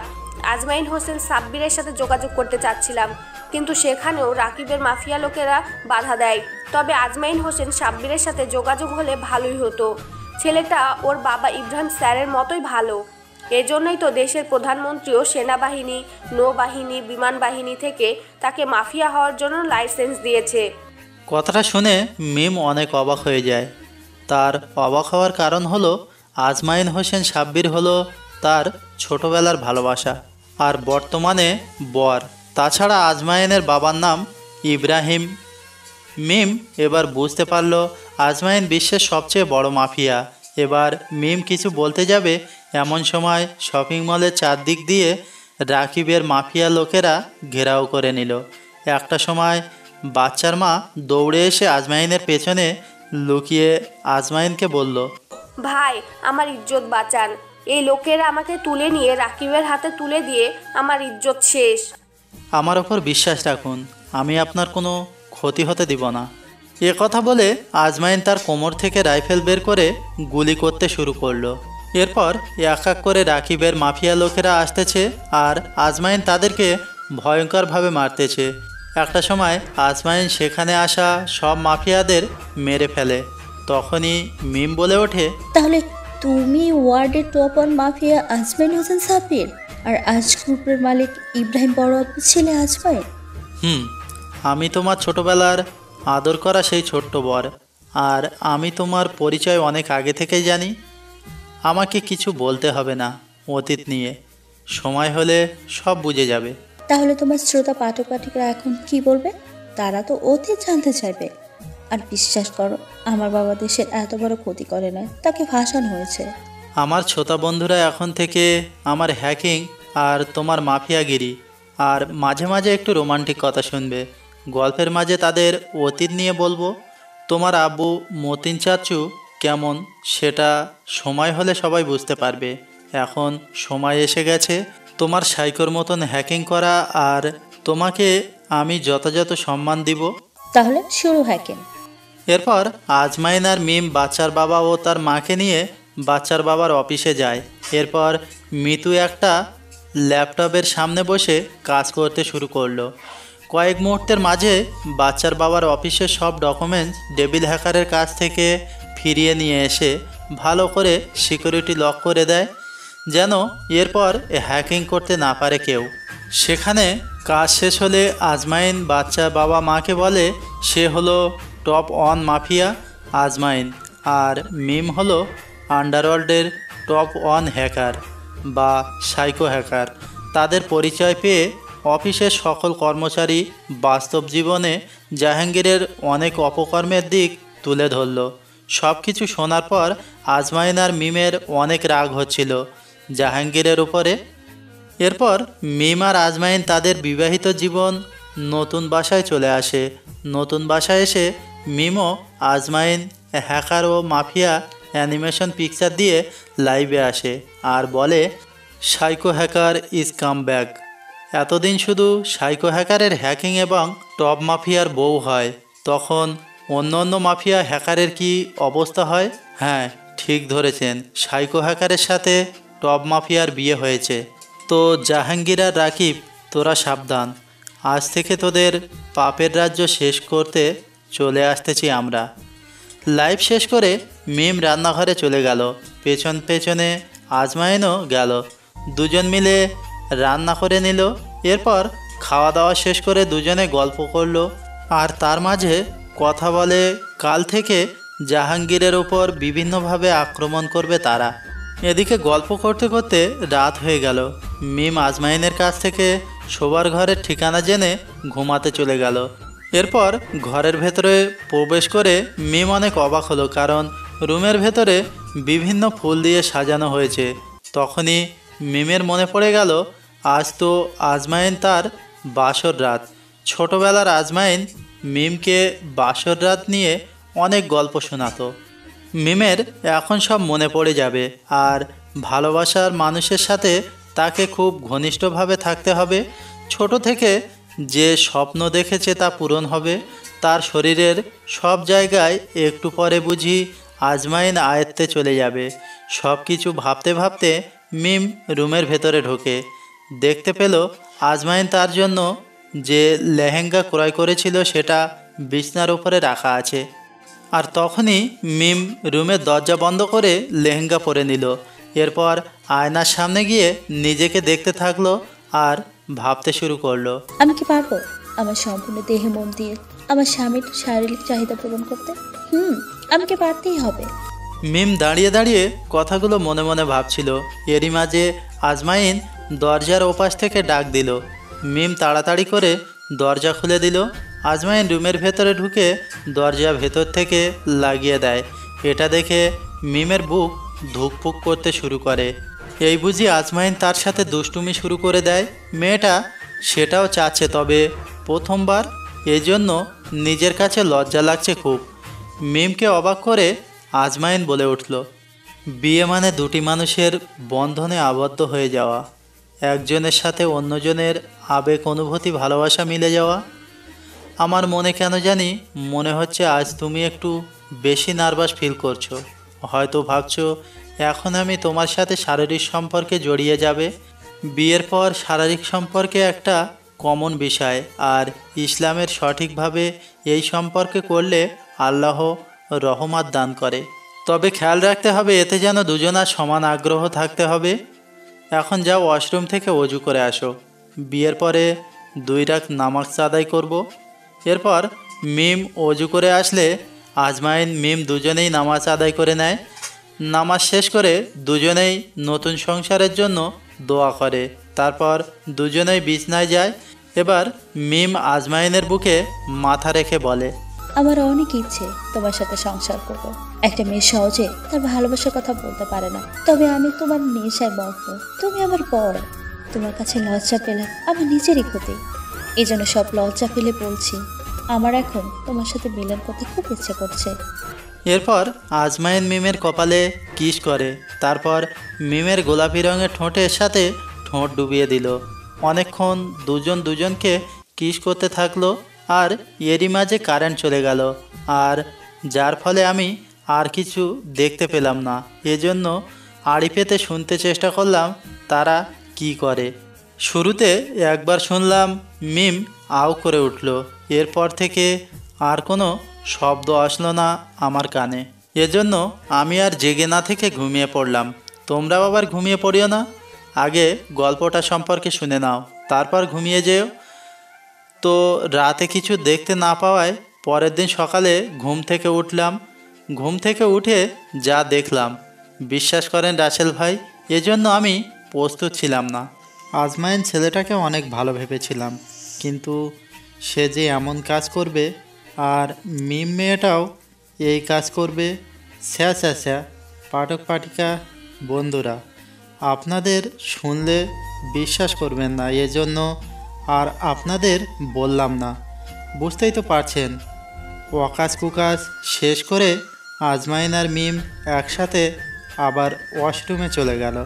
আজমাইন হোসেন সাব্বিরের সাথে যোগাযোগ করতে চাচ্ছিলাম, কিন্তু সেখানেও রাকিবের মাফিয়া লোকেরা বাধা দেয়। তবে আজমাইন হোসেন সাব্বিরের সাথে যোগাযোগ হলে ভালোই হতো। ছেলেটা ওর বাবা ইব্রাহিম স্যারের মতোই ভালো। এজন্যই তো দেশের প্রধানমন্ত্রীও সেনাবাহিনী, নৌবাহিনী, বিমান বাহিনী থেকে তাকে মাফিয়া হওয়ার জন্য লাইসেন্স দিয়েছে। কথাটা শুনে মিম অনেক অবাক হয়ে যায়। তার অবাক হওয়ার কারণ হলো আজমাইন হোসেন সাব্বির হলো তার ছোটবেলার ভালোবাসা আর বর্তমানে বর। তাছাড়া আজমাইনের বাবার নাম ইব্রাহিম। মিম এবার বুঝতে পারল আজমাইন বিশ্বের সবচেয়ে বড় মাফিয়া। এবার মিম কিছু বলতে যাবে, এমন সময় শপিং মলের চারদিক দিয়ে রাকিবের মাফিয়া লোকেরা ঘেরাও করে নিল। একটা সময় বাচ্চার মা দৌড়ে এসে আজমাইনের পেছনে লুকিয়ে আজমাইনকে বলল, ভাই আমার ইজ্জত বাঁচান, এই লোকেরা আমাকে তুলে নিয়ে রাকিবের হাতে তুলে দিয়ে আমার ইজ্জত শেষ। আমার ওপর বিশ্বাস রাখুন, আমি আপনার কোনো ক্ষতি হতে দিব না। এ কথা বলে আজমাইন তার কোমর থেকে রাইফেল বের করে গুলি করতে শুরু করলো। এরপর এক এক করে রাকিবের মাফিয়া লোকেরা আসতেছে আর আজমাইন তাদেরকে ভয়ঙ্করভাবে মারতেছে। একটা সময় আজমাইন সেখানে আসা সব মাফিয়াদের মেরে ফেলে। তখনই মিম বলে ওঠে, তাহলে তুমি ওয়ার্ডের টপ 1 মাফিয়া আজমাইন হোসেন সাব্বির, আর আজ গ্রুপের মালিক ইব্রাহিম বড় ছেলে আজমাইন? আমি তোমার ছোটবেলার আদর করা সেই ছোট্ট বর, আর আমি তোমার পরিচয় অনেক আগে থেকেই জানি। আমাকে কিছু বলতে হবে না অতীত নিয়ে, সময় হলে সব বুঝে যাবে। তাহলে তোমার শ্রোতা পাঠক পাঠিকরা এখন কি বলবে? তারা তো অতীত জানতে চাইবে। আর বিশ্বাস করো, আমার বাবা দেশের এত বড় ক্ষতি করে না, তাকে ভাসানো হয়েছে। আমার শ্রোতা বন্ধুরা এখন থেকে আমার হ্যাকিং আর তোমার মাফিয়াগিরি আর মাঝে মাঝে একটু রোমান্টিক কথা শুনবে। গল্পের মাঝে তাদের অতীত নিয়ে বলবো। তোমার আব্বু মতিন চাচু কেমন সেটা সময় হলে সবাই বুঝতে পারবে। এখন সময় এসে গেছে তোমার সাইকোর মতন হ্যাকিং করা, আর তোমাকে আমি যথাযথ সম্মান দিব। তাহলে শুরু হ্যাকিং। এরপর আজমাইন আর মিম বাচ্চার বাবা ও তার মাকে নিয়ে বাচ্চার বাবার অফিসে যায়। এরপর মিতু একটা ল্যাপটপের সামনে বসে কাজ করতে শুরু করলো। কয়েক মুহূর্তের মাঝে বাচ্চার বাবার অফিসের সব ডকুমেন্টস ডেভিল হ্যাকারের কাছ থেকে ফিরিয়ে নিয়ে এসে ভালো করে সিকিউরিটি লক করে দেয়, যেন এরপর হ্যাকিং করতে না পারে কেউ। সেখানে কাজ শেষ হলে আজমাইন বাচ্চা বাবা মাকে বলে সে হলো টপ 1 মাফিয়া আজমাইন, আর মিম হলো আন্ডারওয়ার্ল্ডের টপ 1 হ্যাকার বা সাইকো হ্যাকার। তাদের পরিচয় পেয়ে অফিসের সকল কর্মচারী বাস্তব জীবনে জাহাঙ্গীরের অনেক অপকর্মের দিক তুলে ধরল। সব কিছু শোনার পর আজমাইন আর মিমের অনেক রাগ হচ্ছিল জাহাঙ্গীরের উপরে। এরপর মিম আর আজমাইন তাদের বিবাহিত জীবন নতুন বাসায় চলে আসে। নতুন বাসায় এসে মিমও আজমাইন হ্যাকার ও মাফিয়া অ্যানিমেশন পিকচার দিয়ে লাইভে আসে আর বলে, psycho hacker is come back. এতদিন শুধু সাইকো হ্যাকারের হ্যাকিং এবং টপ মাফিয়ার বউ হয়, তখন অন্য অন্য মাফিয়া হ্যাকারের কি অবস্থা হয়? হ্যাঁ, ঠিক ধরেছেন, সাইকো হ্যাকারের সাথে টপ মাফিয়ার বিয়ে হয়েছে। তো জাহাঙ্গীর আর রাকিব, তোরা সাবধান, আজ থেকে তোদের পাপের রাজ্য শেষ করতে চলে আসতেছি আমরা। লাইভ শেষ করে মিম রান্নাঘরে চলে গেল, পেছন পেছনে আজমাইনও গেল। দুজন মিলে রান্না করে নিল। এরপর খাওয়া দাওয়া শেষ করে দুজনে গল্প করলো আর তার মাঝে কথা বলে কাল থেকে জাহাঙ্গীরের ওপর বিভিন্নভাবে আক্রমণ করবে তারা। এদিকে গল্প করতে করতে রাত হয়ে গেল। মিম আজমাইনের কাছ থেকে শোবার ঘরের ঠিকানা জেনে ঘুমাতে চলে গেল। এরপর ঘরের ভেতরে প্রবেশ করে মিম অনেক অবাক হলো, কারণ রুমের ভেতরে বিভিন্ন ফুল দিয়ে সাজানো হয়েছে। তখনই মিমের মনে পড়ে গেল আজ তো আজমাইন তার বাসর রাত। ছোটবেলার আজমাইন মিমকে বাসর রাত নিয়ে অনেক গল্প শোনাতো। মিমের এখন সব মনে পড়ে যাবে আর ভালোবাসার মানুষের সাথে তাকে খুব ঘনিষ্ঠভাবে থাকতে হবে। ছোট থেকে যে স্বপ্ন দেখেছে তা পূরণ হবে। তার শরীরের সব জায়গায় একটু পরে বুঝি আজমাইন আয়ত্তে চলে যাবে। সব কিছু ভাবতে ভাবতে মিম রুমের ভেতরে ঢোকে। দেখতে পেল আজমাইন তার জন্য যে লেহেঙ্গা ক্রয় করেছিল সেটা বিছনার উপরে রাখা আছে। আর তখনই মিম রুমের দরজা বন্ধ করে লেহেঙ্গা পরে নিল। এরপর আয়নার সামনে গিয়ে নিজেকে দেখতে থাকলো আর ভাবতে শুরু করলো, আমি কি পারবো আমার সম্পূর্ণ দেহে মন দিয়ে আমার স্বামীর শারীরিক চাহিদা পূরণ করতে? আমাকে পারতেই হবে। মিম দাঁড়িয়ে দাঁড়িয়ে কথাগুলো মনে মনে ভাবছিল। এরই মাঝে আজমাইন দরজার ওপাশ থেকে ডাক দিল। মিম তাড়াতাড়ি করে দরজা খুলে দিল। আজমাইন রুমের ভেতরে ঢুকে দরজা ভেতর থেকে লাগিয়ে দেয়। এটা দেখে মিমের বুক ধুকপুক করতে শুরু করে। এই বুঝি আজমাইন তার সাথে দুষ্টুমি শুরু করে দেয়। মেয়েটা সেটাও চাচ্ছে, তবে প্রথমবার, এজন্য নিজের কাছে লজ্জা লাগছে খুব। মিমকে অবাক করে আজমাইন বলে উঠল, বিয়ে মানে দুটি মানুষের বন্ধনে আবদ্ধ হয়ে যাওয়া, একজনের সাথে অন্যজনের আবেগ, অনুভূতি, ভালোবাসা মিলে যাওয়া। আমার মনে কেন জানি মনে হচ্ছে আজ তুমি একটু বেশি নার্ভাস ফিল করছো। হয়তো ভাবছো এখন আমি তোমার সাথে শারীরিক সম্পর্কে জড়িয়ে যাবে। বিয়ের পর শারীরিক সম্পর্কে একটা কমন বিষয়, আর ইসলামের সঠিকভাবে এই সম্পর্কে করলে আল্লাহ রহমত দান করে। তবে খেয়াল রাখতে হবে এতে যেন দুজনার সমান আগ্রহ থাকতে হবে। এখন যাও ওয়াশরুম থেকে অজু করে আসো, বিয়ের পরে 2 রাকাত নামাজ আদায় করব। এরপর মিম অজু করে আসলে আজমাইন মিম দুজনেই নামাজ আদায় করে নেয়। নামাজ শেষ করে দুজনেই নতুন সংসারের জন্য দোয়া করে। তারপর দুজনেই বিছনায় যায়। এবার মিম আজমাইনের বুকে মাথা রেখে বলে, আমার অনেক ইচ্ছে তোমার সাথে সংসার করব। একটা মেয়ে সহজে তার ভালোবাসার কথা বলতে পারে না, তবে আমি তোমার নেশায় মগ্ন। তুমি আমার বর, তোমার কাছে লজ্জা পেলাম আমার নিজেরই ক্ষতি। এই জন্য সব লজ্জা ফেলে বলছি, আমার এখন তোমার সাথে মিলন করতে খুব ইচ্ছে করছে। এরপর আজমাইন মিমের কপালে কিস করে। তারপর মিমের গোলাপি রঙের ঠোঁটের সাথে ঠোঁট ডুবিয়ে দিল। অনেকক্ষণ দুজন দুজনকে কিস করতে থাকলো। আর এরই মাঝে কারেন্ট চলে গেল, আর যার ফলে আমি আর কিছু দেখতে পেলাম না। এজন্য আড়ি পেতে শুনতে চেষ্টা করলাম তারা কি করে। শুরুতে একবার শুনলাম মিম আউ করে উঠল। এরপর থেকে আর কোনো শব্দ আসলো না আমার কানে। এজন্য আমি আর জেগে না থেকে ঘুমিয়ে পড়লাম। তোমরাও আবার ঘুমিয়ে পড়িও না, আগে গল্পটা সম্পর্কে শুনে নাও, তারপর ঘুমিয়ে যেও। তো রাতে কিছু দেখতে না পাওয়ায় পরের দিন সকালে ঘুম থেকে উঠলাম। ঘুম থেকে উঠে যা দেখলাম, বিশ্বাস করেন রাসেল ভাই, এজন্য আমি প্রস্তুত ছিলাম না। আজমাইন ছেলেটাকে অনেক ভালো ভেবেছিলাম, কিন্তু সে যে এমন কাজ করবে আর মিম মেয়েটাও এই কাজ করবে। স্যা স্যা স্যা পাঠক পাঠিকা বন্ধুরা, আপনাদের শুনলে বিশ্বাস করবেন না, এজন্য আর আপনাদের বললাম না। বুঝতেই তো পারছেন, ওয়াকাজ কুকাজ শেষ করে আজমাইন আর মিম একসাথে আবার ওয়াশরুমে চলে গেল।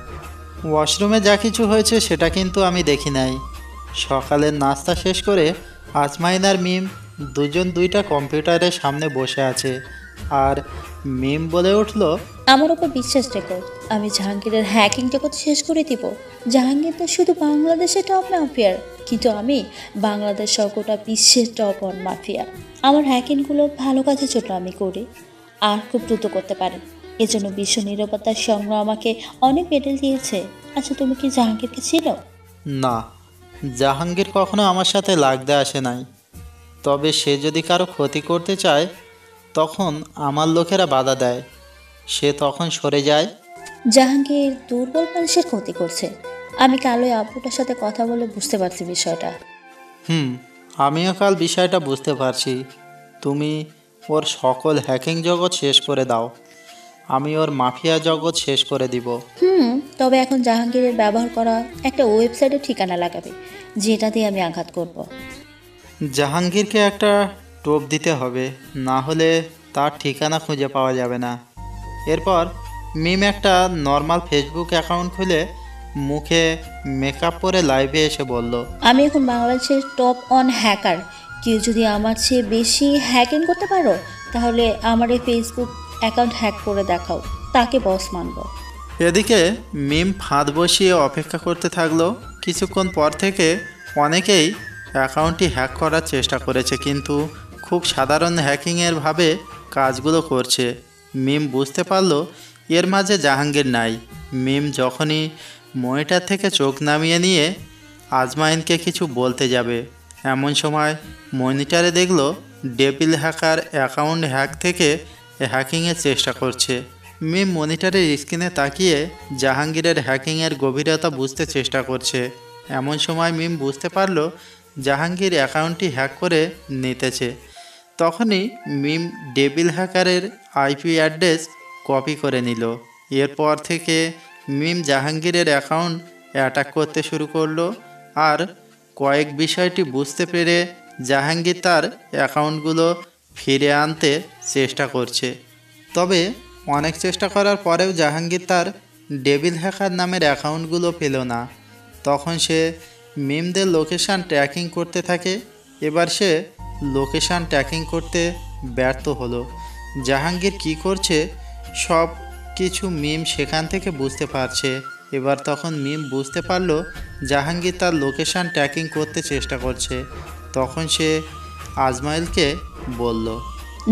ওয়াশরুমে যা কিছু হয়েছে সেটা কিন্তু আমি দেখি নাই। সকালের নাস্তা শেষ করে আজমাইন আর মিম দুজন দুইটা কম্পিউটারের সামনে বসে আছে, আর মিম বলে উঠল, আমার ওপর বিশ্বাস রেখো, আমি জাহাঙ্গীরের হ্যাকিং জগৎ শেষ করে দিব। জাহাঙ্গীর তো শুধু বাংলাদেশে টপ মাফিয়ার, কিন্তু আমি বাংলাদেশ সহ গোটা বিশ্বের টপ ওয়ান মাফিয়া। আমার হ্যাকিংগুলো ভালো কাজের জন্য আমি করি, আর খুব দ্রুত করতে পারি। এজন্য বিশ্ব নিরাপত্তার সংগ্রাম আমাকে অনেক মেডেল দিয়েছে। আচ্ছা, তুমি কি জাহাঙ্গীরকে চিনো? না, জাহাঙ্গীর কখনো আমার সাথে লাগতে আসে নাই। তবে সে যদি কারো ক্ষতি করতে চায় তখন আমার লোকেরা বাধা দেয়, সে তখন সরে যায়। জাহাঙ্গীর দুর্বল মানুষের ক্ষতি করছে। আমি কাল ওই আব্বুটার সাথে কথা বলে বুঝতে পারছি বিষয়টা। আমিও কাল বিষয়টা বুঝতে পারছি। তুমি ওর সকল হ্যাকিং জগৎ শেষ করে দাও, আমি ওর মাফিয়া জগৎ শেষ করে দিব। তবে এখন জাহাঙ্গীরের ব্যবহার করা একটা ওয়েবসাইটের ঠিকানা লাগাবে, যেটা দিয়ে আমি আঘাত করব। জাহাঙ্গীরকে একটা টোপ দিতে হবে, না হলে তার ঠিকানা খুঁজে পাওয়া যাবে না। এরপর মিম একটা নর্মাল ফেসবুক অ্যাকাউন্ট খুলে মুখে মেকআপ করে লাইভে এসে বলল, আমি এখন বাংলাদেশের টপ অন হ্যাকার। কেউ যদি আমার চেয়ে বেশি হ্যাকিং করতে পারো, তাহলে আমার এই ফেসবুক অ্যাকাউন্ট হ্যাক করে দেখাও, তাকে বস মানব। এদিকে মিম ফাঁদ বসিয়ে অপেক্ষা করতে থাকলো। কিছুক্ষণ পর থেকে অনেকেই অ্যাকাউন্টটি হ্যাক করার চেষ্টা করেছে, কিন্তু খুব সাধারণ হ্যাকিংয়ের ভাবে কাজগুলো করছে। মিম বুঝতে পারলো এর মাঝে জাহাঙ্গীর নাই। মিম যখনই মনিটর থেকে চোখ নামিয়ে নিয়ে আজমাইনকে কিছু বলতে যাবে, এমন সময় মনিটরে দেখলো ডেভিল হ্যাকার অ্যাকাউন্ট হ্যাক থেকে হ্যাকিংয়ের চেষ্টা করছে। মিম মনিটরের স্ক্রিনে তাকিয়ে জাহাঙ্গীরের হ্যাকিংয়ের গভীরতা বুঝতে চেষ্টা করছে। এমন সময় মিম বুঝতে পারলো জাহাঙ্গীর অ্যাকাউন্টটি হ্যাক করে নিতেছে। তখনই মিম ডেভিল হ্যাকারের আইপি অ্যাড্রেস কপি করে নিল। এরপর থেকে মিম জাহাঙ্গীরের অ্যাকাউন্ট অ্যাটাক করতে শুরু করলো, আর কয়েক বিষয়টি বুঝতে পেরে জাহাঙ্গীর তার অ্যাকাউন্টগুলো ফিরে আনতে চেষ্টা করছে। তবে অনেক চেষ্টা করার পরেও জাহাঙ্গীর তার ডেভিল হ্যাকার নামের অ্যাকাউন্টগুলো পেল না। তখন সে মিমদের লোকেশান ট্র্যাকিং করতে থাকে। এবার সে লোকেশান ট্র্যাকিং করতে ব্যর্থ হলো। জাহাঙ্গীর কি করছে সব কিছু মিম সেখান থেকে বুঝতে পারছে। এবার তখন মিম বুঝতে পারলো জাহাঙ্গীর তার লোকেশান ট্র্যাকিং করতে চেষ্টা করছে। তখন সে আজমাইলকে বলল,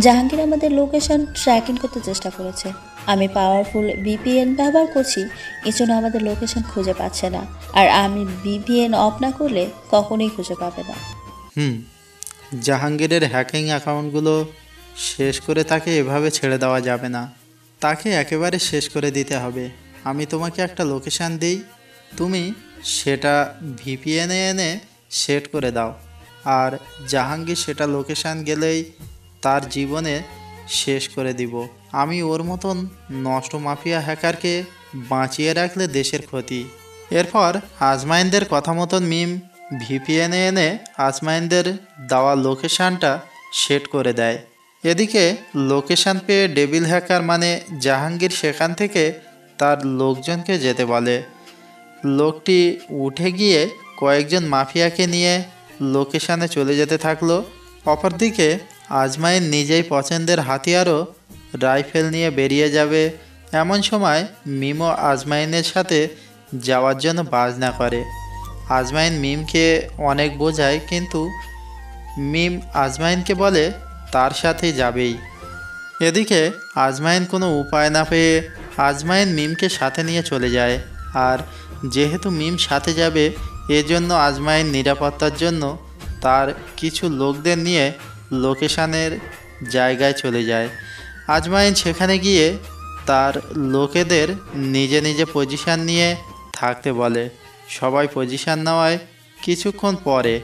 জাহাঙ্গীর আমাদের লোকেশন ট্র্যাকিং করতে চেষ্টা করেছে। আমি পাওয়ারফুল ভিপিএন ব্যবহার করছি, এজন্য আমাদের লোকেশন খুঁজে পাচ্ছে না। আর আমি ভিপিএন অফ না করলে কখনোই খুঁজে পাবে না। জাহাঙ্গীরের হ্যাকিং অ্যাকাউন্টগুলো শেষ করে তাকে এভাবে ছেড়ে দেওয়া যাবে না, তাকে একেবারে শেষ করে দিতে হবে। আমি তোমাকে একটা লোকেশান দিই, তুমি সেটা ভিপিএনে এনে সেট করে দাও, আর জাহাঙ্গীর সেটা লোকেশান গেলেই তার জীবনে শেষ করে দিব। আমি ওর মতন নষ্ট মাফিয়া হ্যাকারকে বাঁচিয়ে রাখলে দেশের ক্ষতি। এরপর আজমাইনদের কথা মতন মিম ভিপিএনে এনে আজমাইনদের দেওয়া লোকেশানটা সেট করে দেয়। এদিকে লোকেশান পেয়ে ডেভিল হ্যাকার মানে জাহাঙ্গীর সেখান থেকে তার লোকজনকে যেতে বলে। লোকটি উঠে গিয়ে কয়েকজন মাফিয়াকে নিয়ে লোকেশানে চলে যেতে থাকলো। অপরদিকে আজমাইন নিজেই পছন্দের হাতিয়ারও রাইফেল নিয়ে বেরিয়ে যাবে। এমন সময় মিমও আজমাইনের সাথে যাওয়ার জন্য বাজনা করে। আজমাইন মিমকে অনেক বোঝায়, কিন্তু মিম আজমাইনকে বলে তার সাথে যাবেই। এদিকে আজমাইন কোনো উপায় না পেয়ে আজমাইন মিমকে সাথে নিয়ে চলে যায়। আর যেহেতু মিম সাথে যাবে, এজন্য আজমাইন নিরাপত্তার জন্য তার কিছু লোকদের নিয়ে লোকেশানের জায়গায় চলে যায়। আজমাইন সেখানে গিয়ে তার লোকেদের নিজে নিজে পজিশান নিয়ে থাকতে বলে। সবাই পজিশন নেওয়ায় কিছুক্ষণ পরে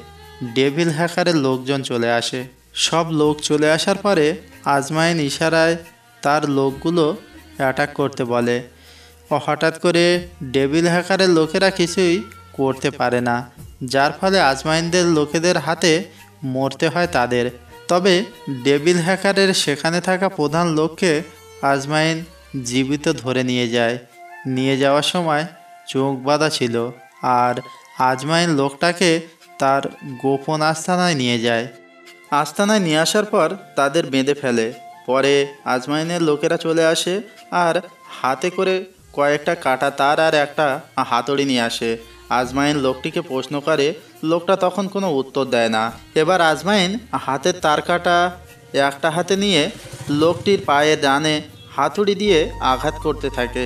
ডেভিল হ্যাকারের লোকজন চলে আসে। সব লোক চলে আসার পরে আজমাইন ইশারায় তার লোকগুলো অ্যাটাক করতে বলে। হঠাৎ করে ডেভিল হ্যাকারের লোকেরা কিছুই করতে পারে না, যার ফলে আজমাইনদের লোকেদের হাতে মরতে হয় তাদের। তবে ডেভিল হ্যাকারের সেখানে থাকা প্রধান লোককে আজমাইন জীবিত ধরে নিয়ে যাওয়ার সময় চোখ বাঁধা ছিল, আর আজমাইন লোকটাকে তার গোপন আস্তানায় নিয়ে যায়। আস্তানায় নিয়ে আসার পর তাদের বেঁধে ফেলে। পরে আজমাইনের লোকেরা চলে আসে আর হাতে করে কয়েকটা কাটা তার আর একটা হাতুড়ি নিয়ে আসে। আজমাইন লোকটিকে প্রশ্ন করে, লোকটা তখন কোনো উত্তর দেয় না। এবার আজমাইন হাতের তার কাটা একটা হাতে নিয়ে লোকটির পায়ে ডানে হাতুড়ি দিয়ে আঘাত করতে থাকে।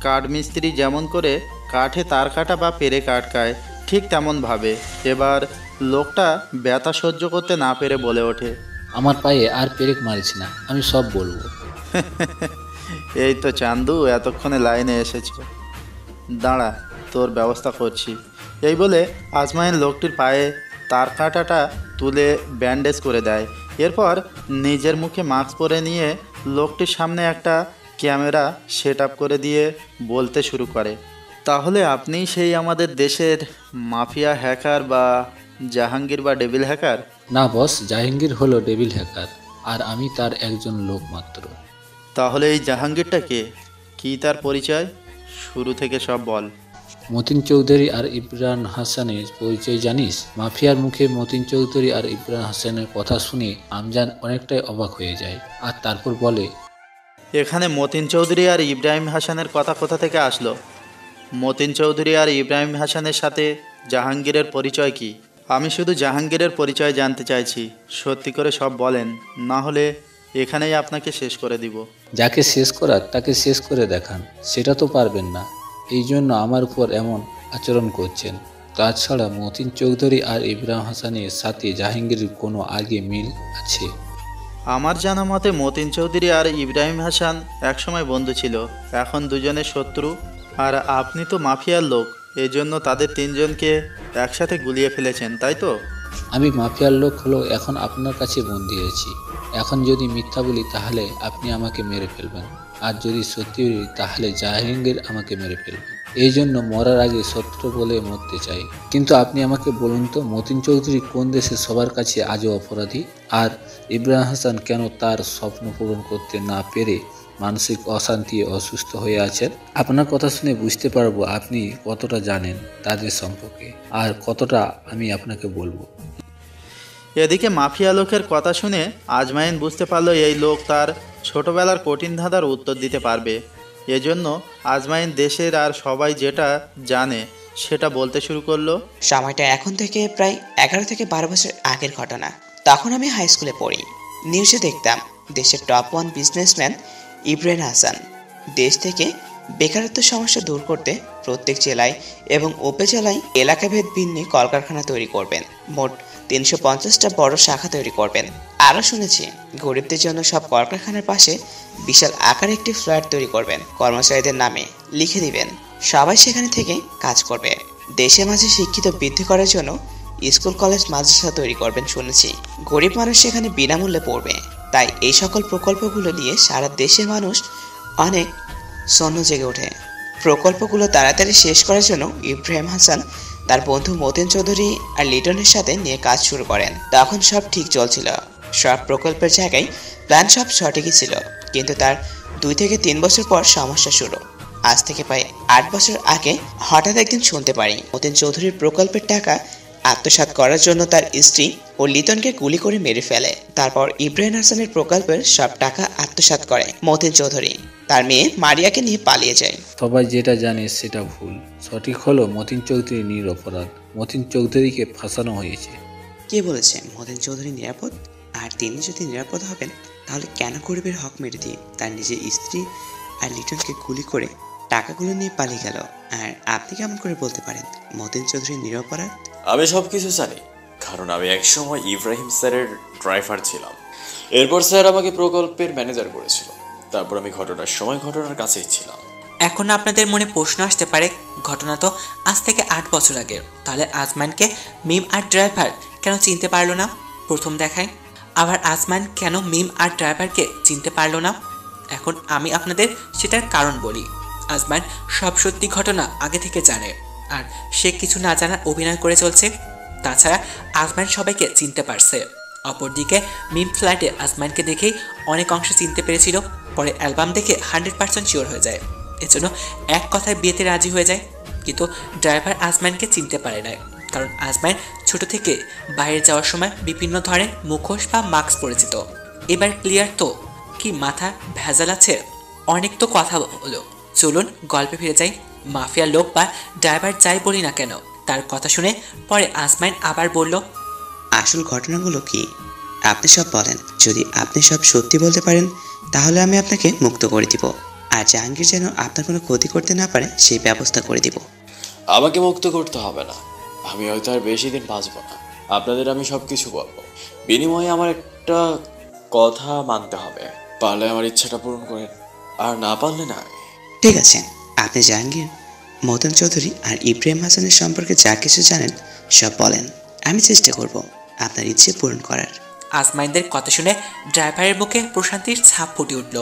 কাঠ মিস্ত্রি যেমন করে কাঠে তার কাটা বা পেরে কাটকায়, ঠিক তেমনভাবে। এবার লোকটা ব্যথা সহ্য করতে না পেরে বলে ওঠে, আমার পায়ে আর পেরেক মারিস না, আমি সব বলবো। এই তো চান্দু এতক্ষণে লাইনে এসেছে, দাঁড়া তোর ব্যবস্থা করছি। এই বলে আজমাইন লোকটির পায়ে তার কাঁটাটা তুলে ব্যান্ডেজ করে দেয়। এরপর নিজের মুখে মাস্ক পরে নিয়ে লোকটির সামনে একটা ক্যামেরা সেট আপ করে দিয়ে বলতে শুরু করে, তাহলে আপনি সেই আমাদের দেশের মাফিয়া হ্যাকার বা জাহাঙ্গীর বা ডেভিল হ্যাকার? না বস, জাহাঙ্গীর হলো ডেভিল হ্যাকার আর আমি তার একজন লোক মাত্র। তাহলে এই জাহাঙ্গীরটা কে, কী তার পরিচয়? শুরু থেকে সব বল। মতিন চৌধুরী আর ইমরান হাসানের পরিচয় জানিস? মাফিয়ার মুখে মতিন চৌধুরী আর ইমরান হাসানের কথা শুনে আমজাদ অনেকটাই অবাক হয়ে যায় আর তারপর বলে, এখানে মতিন চৌধুরী আর ইব্রাহিম হাসানের কথা কোথা থেকে আসলো? মতিন চৌধুরী আর ইব্রাহিম হাসানের সাথে জাহাঙ্গীরের পরিচয় কি? আমি শুধু জাহাঙ্গীরের পরিচয় জানতে চাইছি, সত্যি করে সব বলেন, না হলে এখানেই আপনাকে শেষ করে দিব। যাকে শেষ করার তাকে শেষ করে দেখান, সেটা তো পারবেন না, এই জন্য আমার উপর এমন আচরণ করছেন। তাছাড়া মতিন চৌধুরী আর ইব্রাহিম হাসানের সাথে জাহাঙ্গীরের কোনো আগে মিল আছে? আমার জানা মতে মতিন চৌধুরী আর ইব্রাহিম হাসান একসময় বন্ধু ছিল, এখন দুজনের শত্রু। আর আপনি তো মাফিয়ার লোক, এজন্য তাদের তিনজনকে একসাথে গুলিয়ে ফেলেছেন, তাই তো? আমি মাফিয়ার লোক হলো এখন আপনার কাছে বন্দী হয়েছি। এখন যদি মিথ্যা বলি তাহলে আপনি আমাকে মেরে ফেলবেন, আর যদি সত্যি বলি তাহলে জাহাঙ্গীর আমাকে মেরে ফেলবেন। এই জন্য মরার আগে সত্য বলে মরতে চাই। কিন্তু আপনি আমাকে বলুন তো, মতিন চৌধুরী কোন দেশে সবার কাছে আজও অপরাধী, আর ইব্রাহিম হাসান কেন তার স্বপ্ন পূরণ করতে না পেরে মানসিক অশান্তি অসুস্থ হয়ে আছেন? আপনার কথা শুনে বুঝতে পারবো আপনি কতটা জানেন তাদের সম্পর্কে আর কতটা আমি আপনাকে বলবো। এদিকে মাফিয়া লোকের কথা শুনে আজমাইন বুঝতে পারলো এই লোক তার ছোটবেলার কঠিন ধাঁধার উত্তর দিতে পারবে। এজন্য আজমাইন দেশের আর সবাই যেটা জানে সেটা বলতে শুরু করলো। সময়টা এখন থেকে প্রায় 11 থেকে 12 বছর আগের ঘটনা। তখন আমি হাই স্কুলে পড়ি। নিউজে দেখতাম দেশের টপ 1 বিজনেসম্যান ইব্রাহিম হাসান দেশ থেকে বেকারত্ব সমস্যা দূর করতে প্রত্যেক জেলায় এবং উপজেলায় এলাকাভেদ ভিন্নে কলকারখানা তৈরি করবেন। মোট 350টা বড় শাখা তৈরি করবেন। আরও শুনেছি গরিবদের জন্য সব কলকারখানার পাশে বিশাল আকারে একটি ফ্ল্যাট তৈরি করবেন, কর্মচারীদের নামে লিখে দিবেন, সবাই সেখানে থেকে কাজ করবে। দেশে মাঝে শিক্ষিত বৃদ্ধি করার জন্য স্কুল কলেজ মাদ্রাসা তৈরি করবেন শুনেছি। গরিব মানুষ সেখানে বিনামূল্যে পড়বে। তাই এই সকল প্রকল্পগুলো নিয়ে সারা দেশের মানুষ অনেক সন্ন জেগে ওঠে। প্রকল্পগুলো তাড়াতাড়ি শেষ করার জন্য ইব্রাহিম হাসান তার বন্ধু মতিন চৌধুরী আর লিটনের সাথে নিয়ে কাজ শুরু করেন। তখন সব ঠিক চলছিল, সব প্রকল্পের জায়গায় প্ল্যান সব সঠিকই ছিল। কিন্তু তার 2 থেকে 3 বছর পর সমস্যা শুরু। আজ থেকে প্রায় 8 বছর আগে হঠাৎ একদিন শুনতে পারি মতিন চৌধুরীর প্রকল্পের টাকা আত্মসাৎ করার জন্য তার স্ত্রী ও লিটনকে গুলি করে মেরে ফেলে। তারপর ইব্রাহিম হাসানের প্রকল্পের সব টাকা আত্মসাৎ করে মতিন চৌধুরী। তার মেয়ে মারিয়াকে নিয়ে পালিয়ে যায়। সবাই যেটা জানে সেটা ভুল। সঠিক হলো মতিন চৌধুরী নিরপরাধ। মতিন চৌধুরীকে ফাঁসানো হয়েছে। কে বলেছে মতিন চৌধুরী নিরাপদ? আর তিনি যদি নিরাপদ হবেন তাহলে কেন গরিবের হক মেরে দিয়ে তার নিজের স্ত্রী আর লিটনকে গুলি করে টাকাগুলো নিয়ে পালিয়ে গেল? আর আপনি কেমন করে বলতে পারেন মতিন চৌধুরী নিরপরাধ? আমি সব কিছু জানি, কারণ আমি একসময় ইব্রাহিম স্যারের ড্রাইভার ছিলাম। এরপর স্যার আমাকে প্রকল্পের ম্যানেজার করেছিল। তারপর আমি ঘটনার সময় ঘটনার কাছেই ছিলাম। এখন আপনাদের মনে প্রশ্ন আসতে পারে, ঘটনা তো আজ থেকে 8 বছর আগের, তাহলে আজমানকে মিম আর ড্রাইভার কেন চিনতে পারলো না প্রথম দেখায়? আবার আজমান কেন মিম আর ড্রাইভারকে চিনতে পারলো না? এখন আমি আপনাদের সেটার কারণ বলি। আজমান সব সত্যি ঘটনা আগে থেকে জানে, আর সে কিছু না জানার অভিনয় করে চলছে। তাছাড়া আজমান সবাইকে চিনতে পারছে। অপরদিকে মিম ফ্ল্যাটে আজমানকে দেখেই অনেক অংশে চিনতে পেরেছিল, পরে অ্যালবাম দেখে 100% শিওর হয়ে যায়। এজন্য এক কথায় বিয়েতে রাজি হয়ে যায়। কিন্তু ড্রাইভার আজমানকে চিনতে পারে না, কারণ আজমান ছোট থেকে বাইরে যাওয়ার সময় বিভিন্ন ধরনের মুখোশ বা মাস্ক পরিচিত। এবার ক্লিয়ার তো? কি মাথা ভেজাল আছে? অনেক তো কথা হলো, চলুন গল্পে ফিরে যাই। মাফিয়া লোক বা ড্রাইভার যাই বলি না কেন, তার কথা শুনে পরে আজমাইন আবার বলল, আসল ঘটনাগুলো কি আপনি সব বলেন। যদি আপনি সব সত্যি বলতে পারেন তাহলে আমি আপনাকে মুক্ত করে দিব, আর জাহাঙ্গীর যেন আপনার কোনো ক্ষতি করতে না পারে সেই ব্যবস্থা করে দিব। আমাকে মুক্ত করতে হবে না, আমি হয়তো আর বেশি দিন বাঁচব না। আপনাদের আমি সব কিছু বলবো, বিনিময়ে আমার একটা কথা মানতে হবে। পারলে আমার ইচ্ছাটা পূরণ করেন, আর না পারলে না। ঠিক আছে, আপনি জাহাঙ্গীর, মদন চৌধুরী আর ইব্রাহিম হাসানের সম্পর্কে যা কিছু জানেন সব বলেন। আমি চেষ্টা করব আপনার ইচ্ছে পূরণ করার। আজমাইনদের কথা শুনে ড্রাইভারের মুখে প্রশান্তির ছাপ ফুটে উঠল।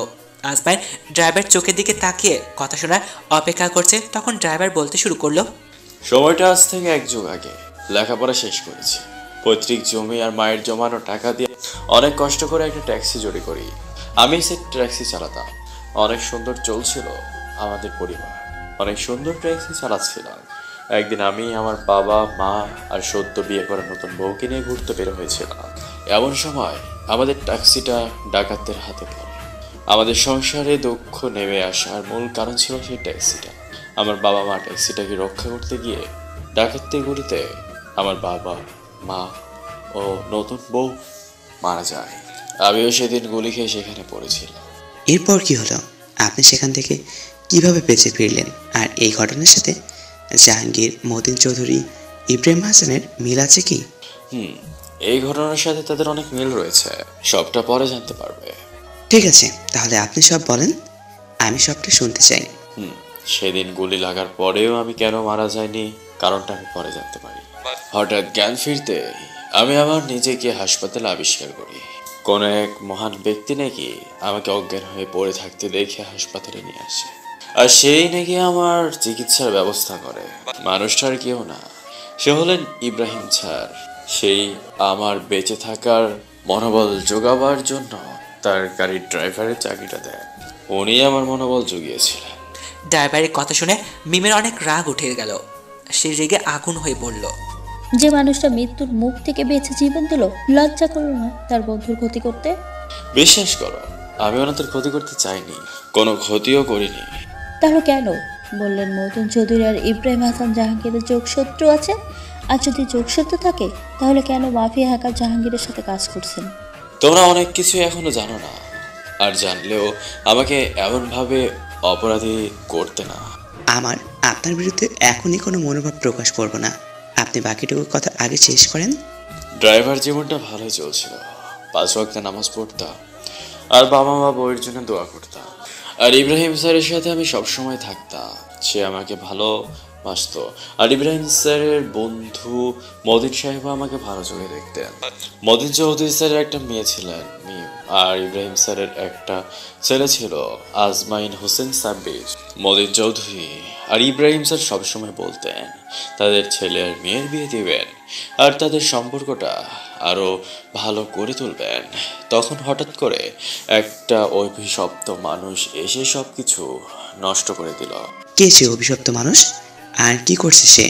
আজমাইন ড্রাইভার চোখের দিকে তাকিয়ে কথা শোনার অপেক্ষা করছে, তখন ড্রাইভার বলতে শুরু করলো, সময়টা আজ থেকে 1 যুগ আগে। লেখাপড়া শেষ করেছি, পৈতৃক জমি আর মায়ের জমানো টাকা দিয়ে অনেক কষ্ট করে একটা ট্যাক্সি জড়ি করি। আমি সে ট্যাক্সি চালাতাম, অনেক সুন্দর চলছিল আমাদের পরিবার, অনেক সুন্দর ট্যাক্সি চালাচ্ছিলাম। একদিন আমি, আমার বাবা, মা আর সদ্য বিয়ে করা নতুন বউকে নিয়ে ঘুরতে বের হয়েছিলাম। এমন সময় আমাদের ট্যাক্সিটা ডাকাতদের হাতে পড়ে। আমাদের সংসারে দুঃখ নেমে আসার মূল কারণ ছিল সেই ট্যাক্সিটা। আমার বাবা মা ট্যাক্সিটাকে রক্ষা করতে গিয়ে ডাকাতদের গুলিতে আমার বাবা, মা ও নতুন বউ মারা যায়। আমিও সেদিন গুলি খেয়ে সেখানে পড়েছিলাম। এরপর কি হলো? আপনি সেখান থেকে কিভাবে বেঁচে ফিরলেন? আর এই ঘটনার সাথে জাহাঙ্গীর, মতিন চৌধুরী, ইব্রাহিম হাসানের মিল আছে কি? এই ঘটনার সাথে তাদের অনেক মিল রয়েছে, সবটা পরে জানতে পারবে। ঠিক আছে, তাহলে আপনি সব বলেন, আমি সবটা শুনতে চাই। সেদিন গুলি লাগার পরেও আমি কেন মারা যায়নি কারণটা আমি পরে জানতে পারি। হঠাৎ জ্ঞান ফিরতে আমি আমার নিজেকে হাসপাতালে আবিষ্কার করি। কোনো এক মহান ব্যক্তি নাকি আমাকে অজ্ঞান হয়ে পড়ে থাকতে দেখে হাসপাতালে নিয়ে আসে, আর সেই নাকি আমার চিকিৎসার ব্যবস্থা করে। মানুষটার কেউ না, সে হলেন ইব্রাহিম স্যার। সেই আমার বেঁচে থাকার মনোবল যোগাবার জন্য তার গাড়ির ড্রাইভারের চাকরিটা দেন। উনি আমার মনোবল জুগিয়েছিলেন। ড্রাইভারের কথা শুনে মিমের অনেক রাগ উঠে গেল। সে রেগে আগুন হয়ে বলল, যে মানুষটা মৃত্যুর মুখ থেকে বেঁচে জীবন দিল, লজ্জা করলো না তার বন্ধুর ক্ষতি করতে? বিশ্বাস করো, আমি ওনাদের ক্ষতি করতে চাইনি, কোনো ক্ষতিও করিনি। তাহলে কেন বললেন মদন চৌধুরী আর ইব্রাহিম হাসান জাহাঙ্গীরের যোগসূত্র আছে? আর যদি যোগসূত্র থাকে তাহলে কেন মাফিয়া হ্যাকার জাহাঙ্গীরের সাথে কাজ করছেন? তোমরা অনেক কিছু এখনো জানো না, আর জানলেও আমাকে এমনভাবে অপরাধী করতে না। আমার আপনার বিরুদ্ধে এখনই কোনো মনোভাব প্রকাশ করব না, আপনি বাকিটুকু কথা আগে শেষ করেন। ড্রাইভার জীবনটা ভালোই চলছিল, 5 ওয়াক্ত নামাজ পড়তাম, আর বাবা মা বউয়ের জন্য দোয়া করতাম। আর ইব্রাহিম স্যারের সাথে আমি সবসময় থাকতাম, সে আমাকে ভালোবাসত। আর ইব্রাহিম স্যারের বন্ধু মদিন সাহেব আমাকে ভালো চোখে দেখতেন। মদিন চৌধুরী স্যারের একটা মেয়ে ছিলেন মিম, আর ইব্রাহিম স্যারের একটা ছেলে ছিল আজমাইন হোসেন সাব্বির। মদিন চৌধুরী আর ইব্রাহিম স্যার সবসময় বলতেন তাদের ছেলে আর মেয়ের বিয়ে দিবেন, আর তাদের সম্পর্কটা আরও ভালো করে তুলবেন। তখন হঠাৎ করে একটা অভিশপ্ত মানুষ এসে সব কিছু নষ্ট করে দিল। কে সে অভিশপ্ত মানুষ, আর কি করছে সে?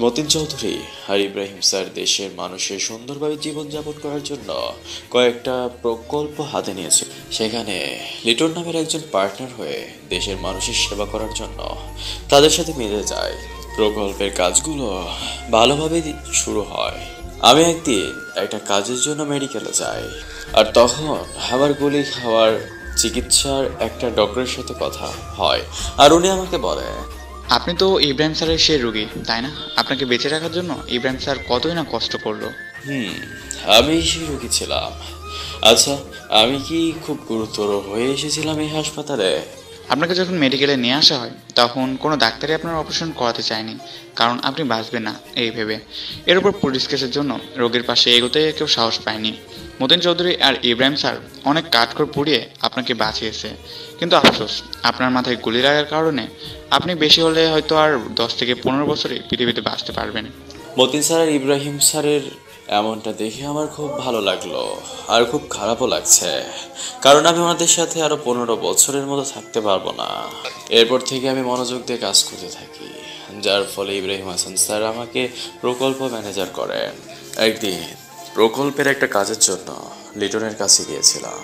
মতিন চৌধুরী আর ইব্রাহিম স্যার দেশের মানুষের সুন্দরভাবে জীবনযাপন করার জন্য কয়েকটা প্রকল্প হাতে নিয়েছে। সেখানে লিটন নামের একজন পার্টনার হয়ে দেশের মানুষের সেবা করার জন্য তাদের সাথে মিলে যায়। প্রকল্পের কাজগুলো ভালোভাবে শুরু হয়। আমি একদিন একটা কাজের জন্য মেডিকেলে যাই, আর তখন আমার গুলি খাওয়ার চিকিৎসার একটা ডক্টরের সাথে কথা হয়, আর উনি আমাকে বলে, আপনি তো ইব্রাহিম স্যারের সেই রোগী, তাই না? আপনাকে বেঁচে রাখার জন্য ইব্রাহিম স্যার কতই না কষ্ট করলো। আমি সেই রোগী ছিলাম। আচ্ছা, আমি কি খুব গুরুতর হয়ে এসেছিলাম এই হাসপাতালে? আপনাকে যখন মেডিকেলে নিয়ে আসা হয় তখন কোনো ডাক্তারই আপনার অপারেশন করাতে চায়নি, কারণ আপনি বাঁচবেন না এই ভেবে। এর উপর পুলিশ কেসের জন্য রোগীর পাশে এগোতে কেউ সাহস পায়নি। মতিন চৌধুরী আর ইব্রাহিম স্যার অনেক কাঠখড় পুড়িয়ে আপনাকে বাঁচিয়েছে, কিন্তু আফসোস আপনার মাথায় গুলি লাগার কারণে আপনি বেশি হলে হয়তো আর 10 থেকে 15 বছরই পৃথিবীতে বাঁচতে পারবেন। মতিন স্যার আর ইব্রাহিম স্যারের এমনটা দেখে আমার খুব ভালো লাগলো, আর খুব খারাপও লাগছে, কারণ আমি ওনাদের সাথে আরো 15 বছরের মতো থাকতে পারবো না। এরপর থেকে আমি মনোযোগ দিয়ে কাজ করতে থাকি, যার ফলে ইব্রাহিম হাসান স্যার আমাকে প্রকল্প ম্যানেজার করেন। একদিন প্রকল্পের একটা কাজের জন্য লিটনের কাছে গিয়েছিলাম,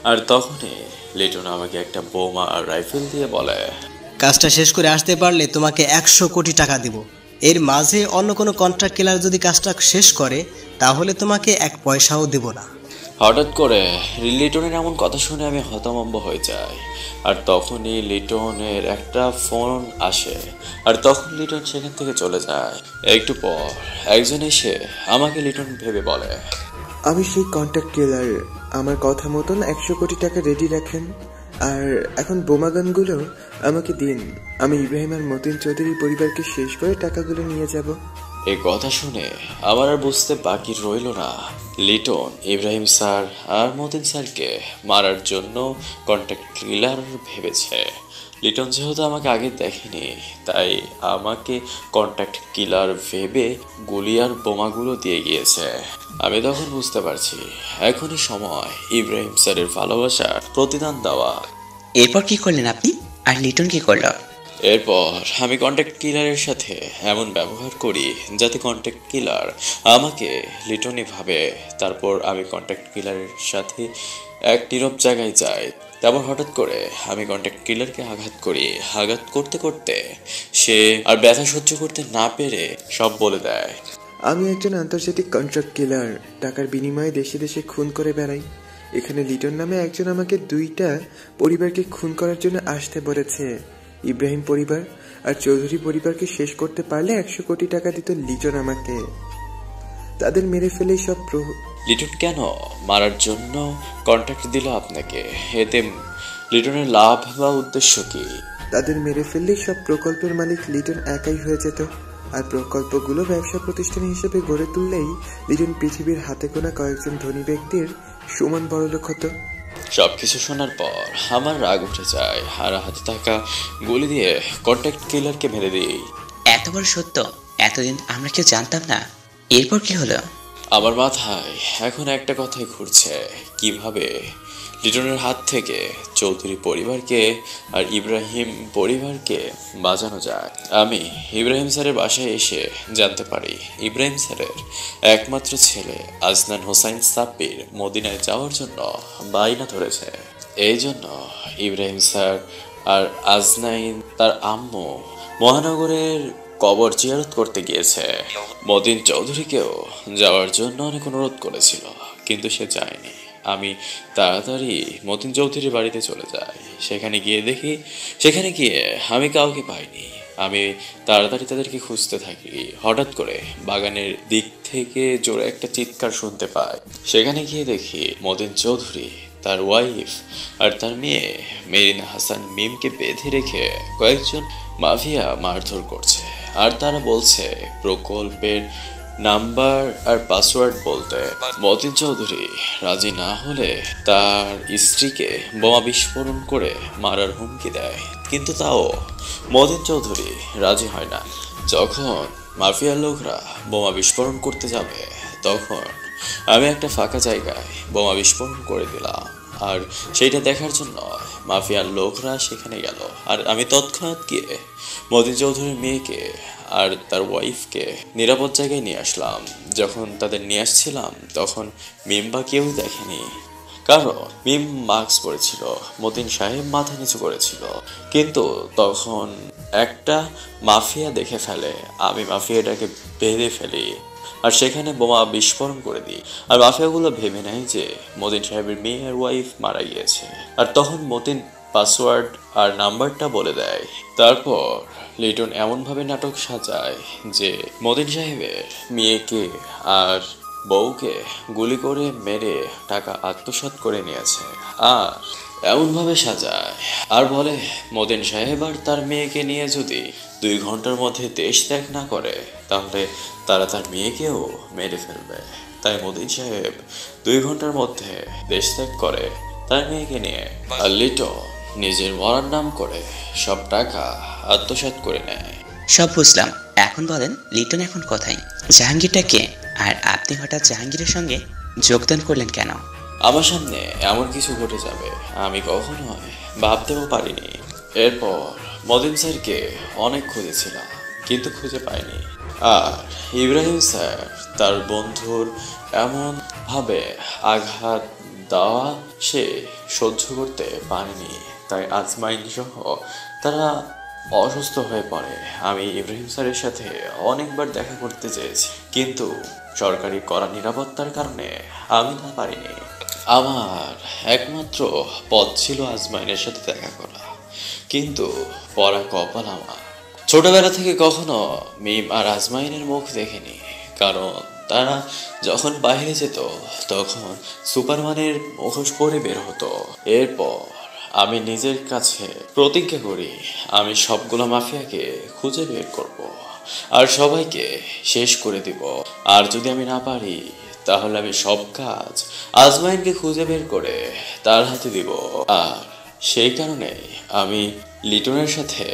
আর তখনই লিটন আমাকে একটা বোমা আর রাইফেল দিয়ে বলে, কাজটা শেষ করে আসতে পারলে তোমাকে 100 কোটি টাকা দিব। এর মাঝে অন্য কোনো কন্ট্রাক্ট কিলার যদি কাজটা শেষ করে তাহলে তোমাকে 1 পয়সাও দেব না। হঠাৎ করে লিটনের এমন কথা শুনে আমি হতভম্ব হয়ে যাই, আর তখনই লিটনের একটা ফোন আসে, আর তখন লিটন সেখান থেকে চলে যায়। একটু পর একজন এসে আমাকে লিটন ভেবে বলে, আমি সেই কন্ট্রাক্ট কিলার, আমার কথা মতন 100 কোটি টাকা রেডি রাখেন, আর এখন বোমাগানগুলো আমাকে দিন। আমি ইব্রাহিম আর মতিন চৌধুরী পরিবারকে শেষ করে টাকাগুলো নিয়ে যাব। এই কথা শুনে আমার আর বুঝতে বাকি রইল না, লিটন ইব্রাহিম স্যার আর মতিন স্যারকে মারার জন্য কন্ট্রাক্ট কিলার ভেবেছে। লিটন যেহেতু আমাকে আগে দেখেনি, তাই আমাকে কন্ট্রাক্ট কিলার ভেবে গুলি আর বোমাগুলো দিয়ে গিয়েছে। আমি তখন বুঝতে পারছি এখনই সময় ইব্রাহিম স্যারের ভালোবাসার প্রতিদান দেওয়া। এরপর কি করলেন আপনি, আর লিটন কি করল? এরপর আমি কন্ট্রাক্ট কিলারের সাথে এমন ব্যবহার করি যাতে কন্ট্রাক্ট কিলার আমাকে লিটনই ভাবে। তারপর আমি কন্ট্রাক্ট কিলারের সাথে এক নীরব জায়গায় যাই। তারপর হঠাৎ করে আমি কন্ট্রাক্ট কিলারকে আঘাত করি। আঘাত করতে করতে সে আর ব্যথা সহ্য করতে না পেরে সব বলে দেয়। আমি একজন আন্তর্জাতিক কন্ট্রাক্ট কিলার, টাকার বিনিময়ে দেশে দেশে খুন করে বেড়াই। এখানে লিটন নামে একজন আমাকে 2টা পরিবারকে খুন করার জন্য আসতে বলেছে। ইব্রাহিম পরিবার আর চৌধুরী পরিবারকে শেষ করতে পারলে 100 কোটি টাকা দিত লিটন আমাকে। তাদের মেরে ফেলেই সব লিটন কেন মারার জন্য কন্ট্রাক্ট দিল আপনাকে? এতে লিটনের লাভ বা উদ্দেশ্য কি? তাদের মেরে ফেললেই সব প্রকল্পের মালিক লিটন একাই হয়ে যেত, আর প্রকল্পগুলো ব্যবসা প্রতিষ্ঠান হিসেবে গড়ে তুললেই লিটন পৃথিবীর হাতে গোনা কয়েকজন ধনী ব্যক্তির সমান বড়লোক হতো। সবকিছু শোনার পর আমার রাগ উঠে যায়, আর হাতে থাকা গুলি দিয়ে কন্ট্রাক্ট কিলারকে মেরে দিই। এত বড় সত্য এতদিন আমরা কেউ জানতাম না। এরপর কি হলো? আমার মাথায় এখন একটা কথাই ঘুরছে, কিভাবে লিটনের হাত থেকে চৌধুরী পরিবারকে আর ইব্রাহিম পরিবারকে বাঁচানো যায়। আমি ইব্রাহিম স্যারের বাসায় এসে জানতে পারি ইব্রাহিম স্যারের একমাত্র ছেলে আজনান হোসাইন সাব্বির মদিনায় যাওয়ার জন্য বায়না ধরেছে। এই জন্য ইব্রাহিম স্যার আর আজনাইন তার আম্মু মহানগরের কবর জিয়ারত করতে গিয়েছে। মতিন চৌধুরীকেও যাওয়ার জন্য অনেক অনুরোধ করেছিল, কিন্তু সে যায়নি। আমি তাড়াতাড়ি মতিন চৌধুরীর বাড়িতে চলে যাই। সেখানে গিয়ে আমি কাউকে পাইনি। আমি তাড়াতাড়ি তাদেরকে খুঁজতে থাকি। হঠাৎ করে বাগানের দিক থেকে জোরে একটা চিৎকার শুনতে পাই। সেখানে গিয়ে দেখি মতিন চৌধুরী, তার ওয়াইফ আর তার মেয়ে মেরিনা হাসান মিমকে বেঁধে রেখে কয়েকজন মাফিয়া মারধর করছে, আর তারা বলছে প্রকল্পের নাম্বার আর পাসওয়ার্ড বলতে। মতিন চৌধুরী রাজি না হলে তার স্ত্রীকে বোমা বিস্ফোরণ করে মারার হুমকি দেয়, কিন্তু তাও মতিন চৌধুরী রাজি হয় না। যখন মাফিয়ার লোকরা বোমা বিস্ফোরণ করতে যাবে, তখন আমি একটা ফাঁকা জায়গায় বোমা বিস্ফোরণ করে দিলাম, আর সেইটা দেখার জন্য মাফিয়ার লোকরা সেখানে গেল। আর আমি তৎক্ষণাৎ গিয়ে মতিন চৌধুরীর মেয়েকে আর তার ওয়াইফকে নিরাপদ জায়গায় নিয়ে আসলাম। যখন তাদের নিয়ে আসছিলাম তখন মিম বা কেউ দেখেনি, কারণ মিম মাস্ক পরেছিল, মতিন সাহেব মাথা নিচু করেছিল। কিন্তু তখন একটা মাফিয়া দেখে ফেলে, আমি মাফিয়াটাকে বেঁধে ফেলি আর সেখানে বোমা বিস্ফোরণ করে দিই। আর মাফিয়াগুলো ভেবে নেয় যে মতিন সাহেবের মেয়ে আর ওয়াইফ মারা গিয়েছে, আর তখন মতিন পাসওয়ার্ড আর নাম্বারটা বলে দেয়। তারপর লিটন এমনভাবে নাটক সাজায় যে মতিন সাহেবের মেয়েকে আর বউকে গুলি করে মেরে টাকা আত্মসাৎ করে নিয়েছে, আর এমনভাবে সাজায় আর বলে মতিন সাহেব আর তার মেয়েকে নিয়ে যদি 2 ঘন্টার মধ্যে দেশ ত্যাগ না করে তাহলে তারা তার মেয়েকেও মেরে ফেলবে। তাই মতিন সাহেব 2 ঘন্টার মধ্যে দেশ ত্যাগ করে তার মেয়েকে নিয়ে। আর লিটন নিজের মরার নাম করে সব টাকা আত্মসাৎ করে নেয়। সব বুঝলাম, এখন বলেন লিটন এখন কোথায়? জাহাঙ্গীরটা কে? আর আপনি হঠাৎ জাহাঙ্গীরের সঙ্গে যোগদান করলেন কেন? আমার সামনে এমন কিছু ঘটে যাবে আমি কখনোই ভাবতেও পারিনি। এরপর মতিন স্যারকে অনেক খুঁজেছিলাম কিন্তু খুঁজে পাইনি। আর ইব্রাহিম স্যার তার বন্ধুর এমন ভাবে আঘাত দেওয়া সে সহ্য করতে পারেনি, তাই আজমাইন সহ তারা অসুস্থ হয়ে পড়ে। আমি ইব্রাহিম স্যারের সাথে অনেকবার দেখা করতে চেয়েছি কিন্তু সরকারি কড়া নিরাপত্তার কারণে আমি তা পারিনি। আমার একমাত্র পথ ছিল আজমাইনের সাথে দেখা করা, কিন্তু পড়া কপাল আমার। ছোটবেলা থেকে কখনো মিম আর আজমাইনের মুখ দেখিনি, কারণ তারা যখন বাইরে যেত তখন সুপারম্যানের মুখোশ পরে বের হতো। এরপর আমি নিজের কাছে প্রতিজ্ঞা করি আমি সবগুলো মাফিয়াকে খুঁজে বের করব আর সবাইকে শেষ করে দিব। আর যদি আমি না পারি তাহলে আমি সব কাজ আজমাইনকে খুঁজে বের করে তার হাতে দিব। আর সেই কারণে আমি লিটনের সাথে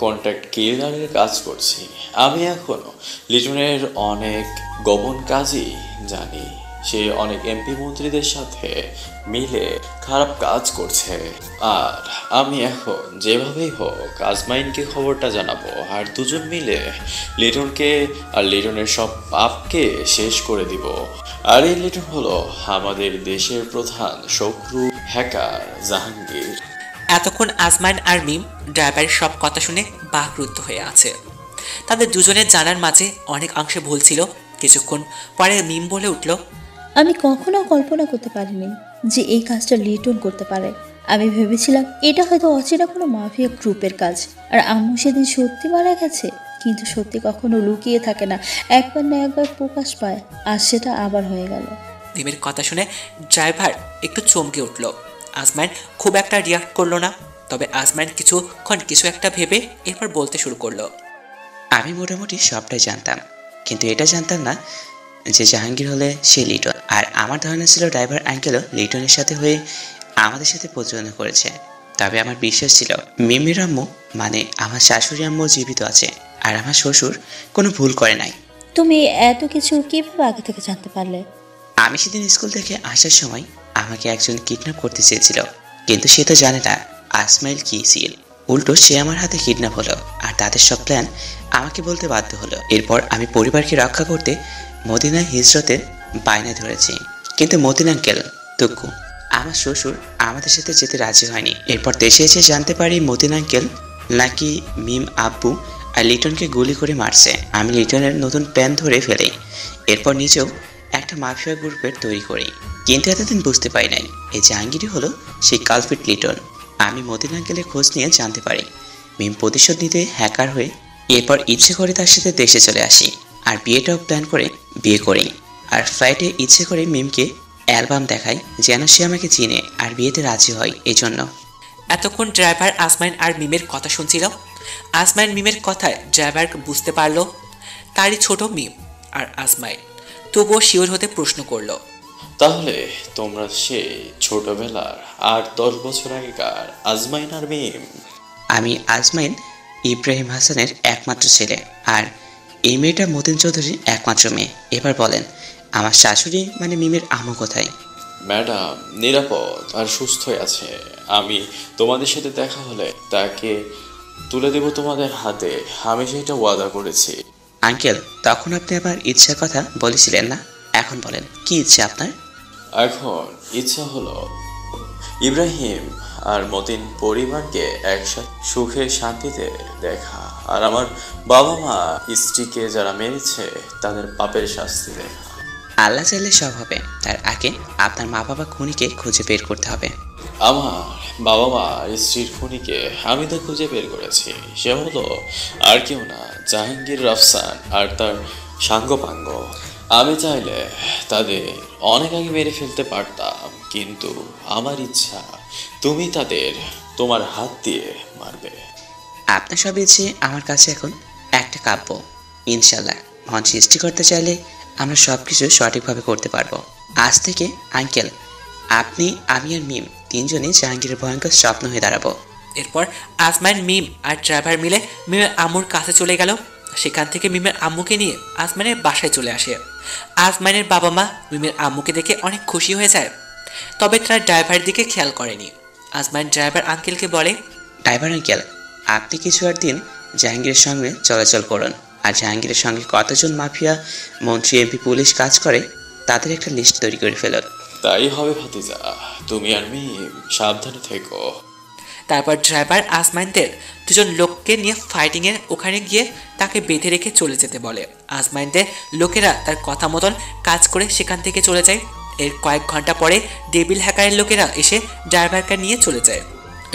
কন্ট্রাক্ট কিলারের কাজ করছি। আমি এখনো লিটনের অনেক গোপন কাজই জানি। সে অনেক এমপি মন্ত্রীদের সাথে মিলে খারাপ কাজ করছে। আর আমি এখন যেভাবেই হোক আজমাইনকে খবরটা জানাবো আর দুজন মিলে লিটনকে আর লিটনের সব পাপকে শেষ করে দিব। আর এই লিটন হলো আমাদের দেশের প্রধান শত্রু হ্যাকার জাহাঙ্গীর। এতক্ষণ আজমাইন আর মিম ড্রাইভারের সব কথা শুনে বাকরুদ্ধ হয়ে আছে। তাদের দুজনের জানার মাঝে অনেক অংশে ভুল ছিল। কিছুক্ষণ পরে মিম বলে উঠল, আমি কখনো কল্পনা করতে পারিনি যে এই কাজটা লিটন করতে পারে। আমি ভেবেছিলাম এটা হয়তো অচেনা কোনো মাফিয়া গ্রুপের কাজ। আর আম্মু সেদিন সত্যি মারা গেছে, কিন্তু সত্যি কখনো লুকিয়ে থাকে না, একবার না একবার প্রকাশ পায়। আর সেটা আবার হয়ে গেল। মিমের কথা শুনে ড্রাইভার একটু চমকে উঠল। আজমাইন খুব একটা রিয়াক্ট করলো না, তবে আজমাইন কিছুক্ষণ কিছু একটা ভেবে এরপর বলতে শুরু করলো, আমি মোটামুটি সবটাই জানতাম, কিন্তু এটা জানতাম না যে জাহাঙ্গীর হলে সে লিটন। আর আমার ধারণা ছিল ড্রাইভার আঙ্কেলও লিটনের সাথে হয়ে আমাদের সাথে প্রযোজনা করেছে। তবে আমার বিশ্বাস ছিল মিমির আম্মু মানে আমার শাশুড়ি আম্মু জীবিত আছে আর আমার শ্বশুর কোনো ভুল করে নাই। তুমি এত কিছু কিভাবে আগে থেকে জানতে পারলে? আমি সেদিন স্কুল থেকে আসার সময় আমাকে একজন কিডন্যাপ করতে চেয়েছিল, কিন্তু সে তো জানে না আসমাইল কি ছিল। উল্টো সে আমার হাতে কিডন্যাপ হলো আর তাদের সব প্ল্যান আমাকে বলতে বাধ্য হলো। এরপর আমি পরিবারকে রক্ষা করতে মদিনায় হিজরতের বায়না ধরেছি, কিন্তু মতিন আঙ্কেল তুক্কু আমার শ্বশুর আমাদের সাথে যেতে রাজি হয়নি। এরপর দেশে এসে জানতে পারি মতিন আঙ্কেল নাকি মিম আব্বু আর লিটনকে গুলি করে মারছে। আমি লিটনের নতুন প্ল্যান ধরে ফেলি, এরপর নিজেও একটা মাফিয়া গ্রুপের তৈরি করি। কিন্তু এতদিন বুঝতে পারি নাই এই জাহাঙ্গীরই হলো সেই কালপিট লিটন। আমি মতিন আঙ্কেলের খোঁজ নিয়ে জানতে পারি মিম প্রতিশোধ নিতে হ্যাকার হয়ে এরপর ইচ্ছে করে তার সাথে দেশে চলে আসি আর বিয়েটাও প্ল্যান করে বিয়ে করি। আর ফ্লাইটে ইচ্ছে করে মিমকে অ্যালবাম দেখাই যেন সে আমাকে চিনে আর বিয়েতে রাজি হয়। এই জন্য এতক্ষণ ড্রাইভার আসমাইন আর মিমের কথা শুনছিল। আসমাইন মিমের কথায় ড্রাইভার বুঝতে পারল তারই ছোট মিম আর আসমাইন। তবুও শিওর হতে প্রশ্ন করলো, তাহলে তোমরা সেই ছোটবেলার 8-10 বছর আগেকার আজমাইন আর মিম? আমি আজমাইন ইব্রাহিম হাসানের একমাত্র ছেলে আর এই মেয়েটা মতিন চৌধুরীর একমাত্র মেয়ে। এবার বলেন আমার শাশুড়ি মানে মিমের আম্মু কোথায়? ম্যাডাম নিরাপদ আর সুস্থই আছে। আমি তোমাদের সাথে দেখা হলে তাকে তুলে দেব তোমাদের হাতে, আমি সেটা ওয়াদা করেছি। আঙ্কেল তখন আপনি আবার ইচ্ছার কথা বলেছিলেন না, এখন বলেন কি ইচ্ছা আপনার? এখন ইচ্ছা হলো ইব্রাহিম আর মতিন পরিবারকে একসাথে সুখে শান্তিতে দেখা, আর আমার বাবা মা স্ত্রীকে যারা মেরেছে তাদের পাপের শাস্তি দেখা। আল্লাহ চাইলে সব হবে, তার আগে আপনার মা বাবা খুনিকে খুঁজে বের করতে হবে। আমার বাবা মা স্ত্রীর খুনিকে আমি তো খুঁজে বের করেছি। সে হলো আর কেউ না, জাহাঙ্গীর রাফসান আর তার সাঙ্গপাঙ্গ। আমি চাইলে তাদের অনেক আগে মেরে ফেলতে পারতাম, দিলাম, কিন্তু আমার ইচ্ছা তুমি তাদের তোমার হাত দিয়ে মারবে। আপনার সব ইচ্ছে আমার কাছে এখন একটা কাব্য। ইনশাল্লাহ মহান সৃষ্টি করতে চাইলে আমরা সব কিছু সঠিকভাবে করতে পারবো। আজ থেকে আঙ্কেল, আপনি, আমি আর মিম তিনজনই জাহাঙ্গীরের ভয়ঙ্কর স্বপ্ন হয়ে দাঁড়াবো। এরপর আসমাইন, মিম আর ড্রাইভার মিলে মিমের আম্মুর কাছে চলে গেল। সেখান থেকে মিমের আম্মুকে নিয়ে আসমাইনের বাসায় চলে আসে। আসমাইনের বাবা মা মিমের আম্মুকে দেখে অনেক খুশি হয়ে যায়, তবে তার ড্রাইভারের দিকে খেয়াল করেনি। আসমাইন ড্রাইভার আঙ্কেলকে বলে, ড্রাইভার আঙ্কেল, আপনি কিছু আর দিন জাহাঙ্গীরের সঙ্গে চলাচল করুন, আর জাহাঙ্গীরের সঙ্গে কতজন মাফিয়া, মন্ত্রী, এমপি, পুলিশ কাজ করে তাদের একটা লিস্ট তৈরি করে ফেলুন। তাই হবে ভাতিজা, তুমি আর মিম সাবধানে থেকো। তারপর ড্রাইভার আসমাইনদের দুজন লোককে নিয়ে ফাইটিংয়ের ওখানে গিয়ে তাকে বেঁধে রেখে চলে যেতে বলে। আসমাইনদের লোকেরা তার কথা মতন কাজ করে সেখান থেকে চলে যায়। এর কয়েক ঘন্টা পরে ডেভিল হ্যাকারের লোকেরা এসে ড্রাইভারকে নিয়ে চলে যায়।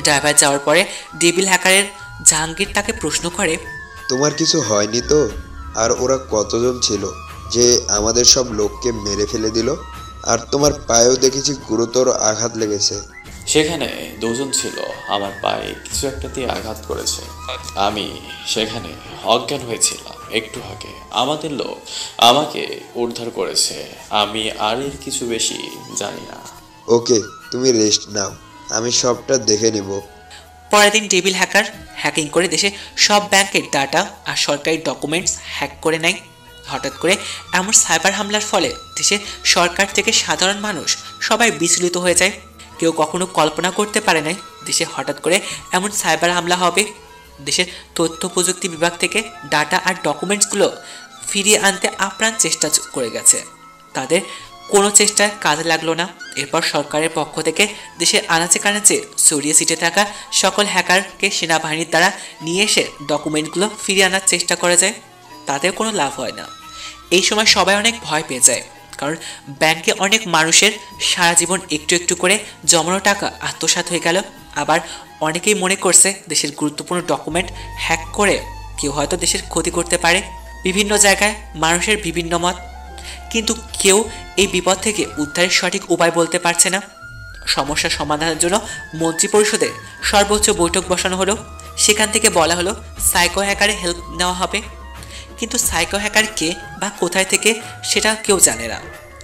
ড্রাইভার যাওয়ার পরে ডেভিল হ্যাকারের জাহাঙ্গীর তাকে প্রশ্ন করে, তোমার কিছু হয়নি তো? আর ওরা কতজন ছিল যে আমাদের সব লোককে মেরে ফেলে দিল? আর তোমার পায়েও দেখেছি গুরুতর আঘাত লেগেছে। সেখানে দুজন ছিল, আমার পায়ে কিছু একটা দিয়ে আঘাত করেছে। আমি সেখানে অজ্ঞান হয়েছিলাম একটু আগে। আমাদের লোক আমাকে উদ্ধার করেছে। আমি আর এর কিছু বেশি জানি না। ওকে, তুমি রেস্ট নাও, আমি সবটা দেখে নেব। পরের দিন ডেভিল হ্যাকার হ্যাকিং করে দেশে সব ব্যাংকের ডাটা আর সরকারি ডকুমেন্টস হ্যাক করে নেয়। হঠাৎ করে এমন সাইবার হামলার ফলে দেশের সরকার থেকে সাধারণ মানুষ সবাই বিচলিত হয়ে যায়। কেউ কখনো কল্পনা করতে পারে নাই দেশে হঠাৎ করে এমন সাইবার হামলা হবে। দেশের তথ্য প্রযুক্তি বিভাগ থেকে ডাটা আর ডকুমেন্টসগুলো ফিরিয়ে আনতে আপ্রাণ চেষ্টা করে গেছে, তাদের কোনো চেষ্টা কাজে লাগলো না। এরপর সরকারের পক্ষ থেকে দেশের আনাচে কানাচে ছড়িয়ে ছিটে থাকা সকল হ্যাকারকে সেনাবাহিনীর দ্বারা নিয়ে এসে ডকুমেন্টগুলো ফিরিয়ে আনার চেষ্টা করা যায়, তাদের কোনো লাভ হয় না। এই সময় সবাই অনেক ভয় পেয়ে যায়, কারণ ব্যাংকে অনেক মানুষের সারা জীবন একটু একটু করে জমানো টাকা আত্মসাৎ হয়ে গেল। আবার অনেকেই মনে করছে দেশের গুরুত্বপূর্ণ ডকুমেন্ট হ্যাক করে কেউ হয়তো দেশের ক্ষতি করতে পারে। বিভিন্ন জায়গায় মানুষের বিভিন্ন মত, কিন্তু কেউ এই বিপদ থেকে উদ্ধারের সঠিক উপায় বলতে পারছে না। সমস্যা সমাধানের জন্য মন্ত্রী পরিষদে সর্বোচ্চ বৈঠক বসানো হলো। সেখান থেকে বলা হলো সাইকো হ্যাকারের হেল্প নেওয়া হবে, কিন্তু সাইকো হ্যাকার কে বা কোথায় থেকে সেটা কেউ জানে না।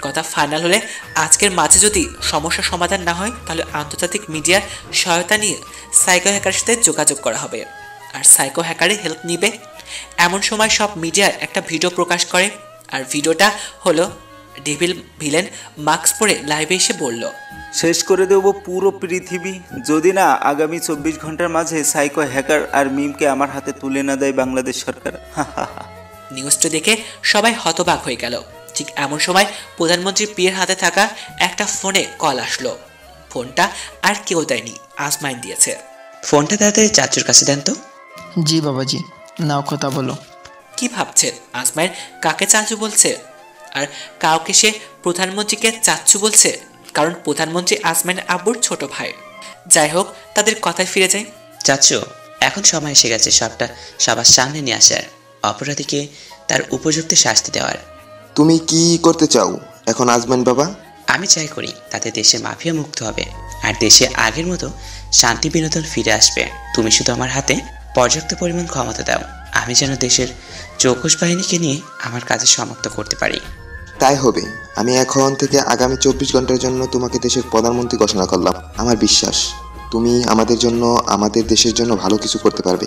কথা ফাইনাল হলে আজকের মাঝে যদি সমস্যা সমাধান না হয় তাহলে আন্তর্জাতিক মিডিয়ার সহায়তা নিয়ে সাইকো হ্যাকারের সাথে যোগাযোগ করা হবে আর সাইকো হ্যাকারের হেল্প নিবে। এমন সময় সব মিডিয়ার একটা ভিডিও প্রকাশ করে, আর ভিডিওটা হলো ডেভিল ভিলেন মাস্ক পরে লাইভে এসে বলল, শেষ করে দেব পুরো পৃথিবী যদি না আগামী 24 ঘন্টার মাঝে সাইকো হ্যাকার আর মিমকে আমার হাতে তুলে না দেয় বাংলাদেশ সরকার। নিউজটা দেখে সবাই হতবাক হয়ে গেল। ঠিক এমন সময় প্রধানমন্ত্রী পিয়ের হাতে থাকা একটা ফোনে কল আসলো। ফোনটা আর কেউ দেয়নি, আসমাইন দিয়েছে। ফোনটা তাড়াতাড়ি চাচুর কাছে দেন তো। জি বাবাজি, নাও কথা বলো। কি ভাবছে আসমাইন কাকে চাচু বলছে, আর কাউকে সে প্রধানমন্ত্রীকে চাচু বলছে? কারণ প্রধানমন্ত্রী আসমাইনের আব্বুর ছোট ভাই। যাই হোক, তাদের কথায় ফিরে যায়। চাচু, এখন সময় এসে গেছে সবটা সবার সামনে নিয়ে আসার, অপরাধীকে তার উপযুক্ত শাস্তি দেওয়ার। তুমি কি করতে চাও এখন আজমান বাবা? আমি চাই করি তাতে দেশে মাফিয়া মুক্ত হবে আর দেশে আগের মতো শান্তি বিনোদন ফিরে আসবে। তুমি শুধু আমার হাতে পর্যাপ্ত পরিমাণ ক্ষমতা দাও, আমি যেন দেশের চৌকস বাহিনীকে নিয়ে আমার কাজে সমাপ্ত করতে পারি। তাই হবে। আমি এখন থেকে আগামী 24 ঘন্টার জন্য তোমাকে দেশের প্রধানমন্ত্রী ঘোষণা করলাম। আমার বিশ্বাস তুমি আমাদের জন্য, আমাদের দেশের জন্য ভালো কিছু করতে পারবে।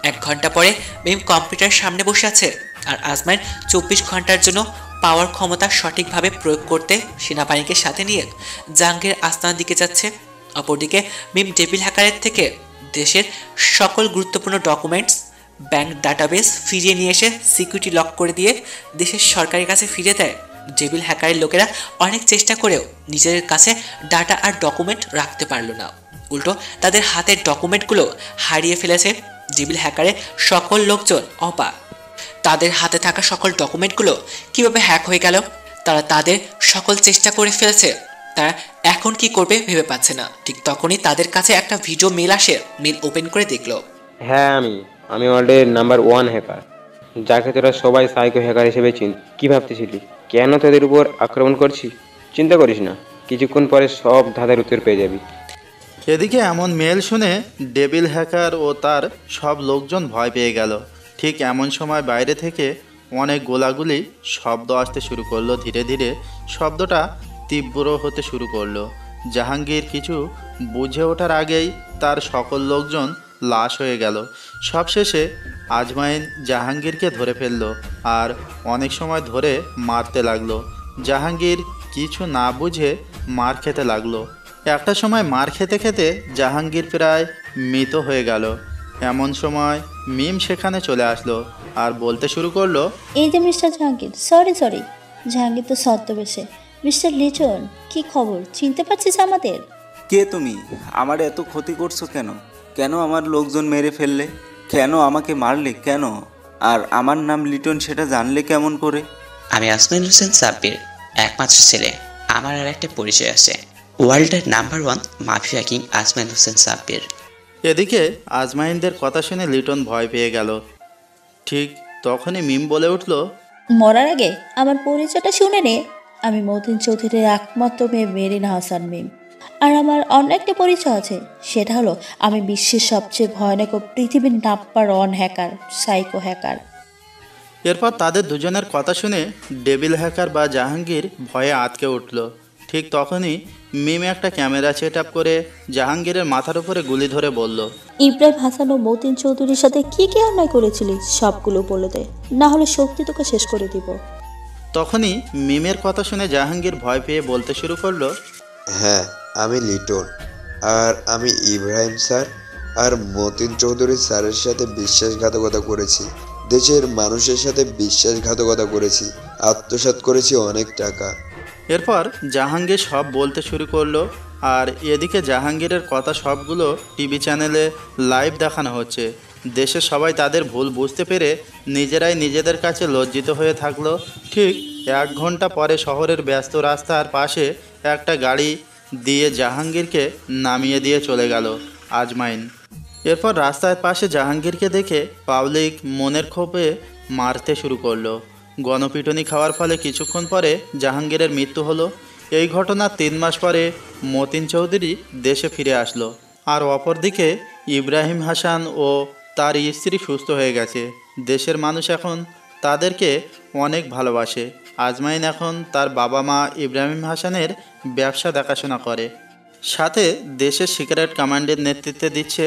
1 ঘন্টা পরে মিম কম্পিউটার সামনে বসে আছে, আর আসমাইন 24 ঘন্টার জন্য পাওয়ার ক্ষমতা সঠিকভাবে প্রয়োগ করতে সেনাবাহিনীকে সাথে নিয়ে জাহাঙ্গীর আস্তানার দিকে যাচ্ছে। অপরদিকে মিম ডেভিল হ্যাকারের থেকে দেশের সকল গুরুত্বপূর্ণ ডকুমেন্টস, ব্যাংক ডাটাবেস ফিরিয়ে নিয়ে এসে সিকিউরিটি লক করে দিয়ে দেশের সরকারের কাছে ফিরে দেয়। ডেভিল হ্যাকারের লোকেরা অনেক চেষ্টা করেও নিজেদের কাছে ডাটা আর ডকুমেন্ট রাখতে পারল না, উল্টো তাদের হাতের ডকুমেন্টগুলো হারিয়ে ফেলেছে। ডেভিল হ্যাকারের সকল লোকজন অবাক, তাদের হাতে থাকা সকল ডকুমেন্টগুলো কিভাবে হ্যাক হয়ে গেল। তারা তাদের সকল চেষ্টা করে ফেলেছে, তারা এখন কি করবে ভেবে পাচ্ছে না। ঠিক তখনই তাদের কাছে একটা ভিডিও মেল আসে। মেল ওপেন করে দেখলো, হ্যাঁ আমি ওয়ার্ল্ডের নাম্বার 1 হ্যাকার, যাকে তোরা সবাই সাইকো হ্যাকার হিসেবে চিন। কি ভাবতেছিলি কেন তোদের উপর আক্রমণ করছি? চিন্তা করিস না, কিছুক্ষণ পরে সব ধাঁধার উত্তর পেয়ে যাবি। এদিকে এমন মেল শুনে ডেভিল হ্যাকার ও তার সব লোকজন ভয় পেয়ে গেল। ঠিক এমন সময় বাইরে থেকে অনেক গোলাগুলি শব্দ আসতে শুরু করলো। ধীরে ধীরে শব্দটা তীব্র হতে শুরু করলো। জাহাঙ্গীর কিছু বুঝে ওঠার আগেই তার সকল লোকজন লাশ হয়ে গেল। সবশেষে আজমাইন জাহাঙ্গীরকে ধরে ফেলল আর অনেক সময় ধরে মারতে লাগলো। জাহাঙ্গীর কিছু না বুঝে মার খেতে লাগলো। একটা সময় মার খেতে খেতে জাহাঙ্গীর প্রায় মৃত হয়ে গেল। এমন সময় মিম সেখানে চলে আসলো আর বলতে শুরু করলো, এই যে মিস্টার জাহাঙ্গীর, সরি জাহাঙ্গীর তো ছদ্মবেশে। মিস্টার লিটন, কি খবর? চিনতে পারছিস আমাদের? কে তুমি? আমার এত ক্ষতি করছো কেন? কেন আমার লোকজন মেরে ফেললে? কেন আমাকে মারলে? কেন? আর আমার নাম লিটন সেটা জানলে কেমন করে? আমি আসমাইল হোসেন সাব্বির একমাত্র ছেলে। আমার আর একটা পরিচয় আছে, ওয়ার্ল্ডের number 1 mafia king Ismail Hossain Sabbir. এদিকে আজমাইনদের কথা শুনে লিটন ভয় পেয়ে গেল। ঠিক তখনই মিম বলে উঠল, মরার আগে আমার পরিচয়টা শুনে নে। আমি মতিন চৌধুরীর একমাত্র মেয়ে মেরিনা হাসান মিম। আর আমার অন্য একটা পরিচয় আছে, সেটা হলো আমি বিশ্বের সবচেয়ে ভয়ানক ও পৃথিবীর নাম্বার 1 হ্যাকার, সাইকো হ্যাকার। এরপর তাদের দুজনের কথা শুনে ডেভিল হ্যাকার বা জাহাঙ্গীর ভয়ে আটকে উঠল। ঠিক তখনই মিম একটা ক্যামেরা সেট আপ করে জাহাঙ্গীরের মাথার উপরে গুলি ধরে বলল, ইব্রাহিম হাসান ও মতিন চৌধুরীর সাথে কি কি অন্যায় করেছিলি সবগুলো বলে দে, না হলে শক্তি তোকে শেষ করে দিব। তখনই মিমের কথা শুনে জাহাঙ্গীর ভয় পেয়ে বলতে শুরু করলো, হ্যাঁ, আমি লিটন, আর আমি ইব্রাহিম স্যার আর মতিন চৌধুরী স্যারের সাথে বিশ্বাসঘাতকতা করেছি, দেশের মানুষের সাথে বিশ্বাসঘাতকতা করেছি, আত্মসাৎ করেছি অনেক টাকা। এরপর জাহাঙ্গীর সব বলতে শুরু করলো। আর এদিকে জাহাঙ্গীরের কথা সবগুলো টিভি চ্যানেলে লাইভ দেখানো হচ্ছে। দেশের সবাই তাদের ভুল বুঝতে পেরে নিজেরাই নিজেদের কাছে লজ্জিত হয়ে থাকলো। ঠিক 1 ঘন্টা পরে শহরের ব্যস্ত রাস্তার পাশে একটা গাড়ি দিয়ে জাহাঙ্গীরকে নামিয়ে দিয়ে চলে গেল আজমাইন। এরপর রাস্তার পাশে জাহাঙ্গীরকে দেখে পাবলিক মনের ক্ষোভে মারতে শুরু করলো। গণপিটুনি খাওয়ার ফলে কিছুক্ষণ পরে জাহাঙ্গীরের মৃত্যু হলো। এই ঘটনার 3 মাস পরে মতিন চৌধুরী দেশে ফিরে আসলো। আর অপরদিকে ইব্রাহিম হাসান ও তার স্ত্রী সুস্থ হয়ে গেছে। দেশের মানুষ এখন তাদেরকে অনেক ভালোবাসে। আজমাইন এখন তার বাবা মা ইব্রাহিম হাসানের ব্যবসা দেখাশোনা করে, সাথে দেশের সিগারেট কমান্ডের নেতৃত্বে দিচ্ছে।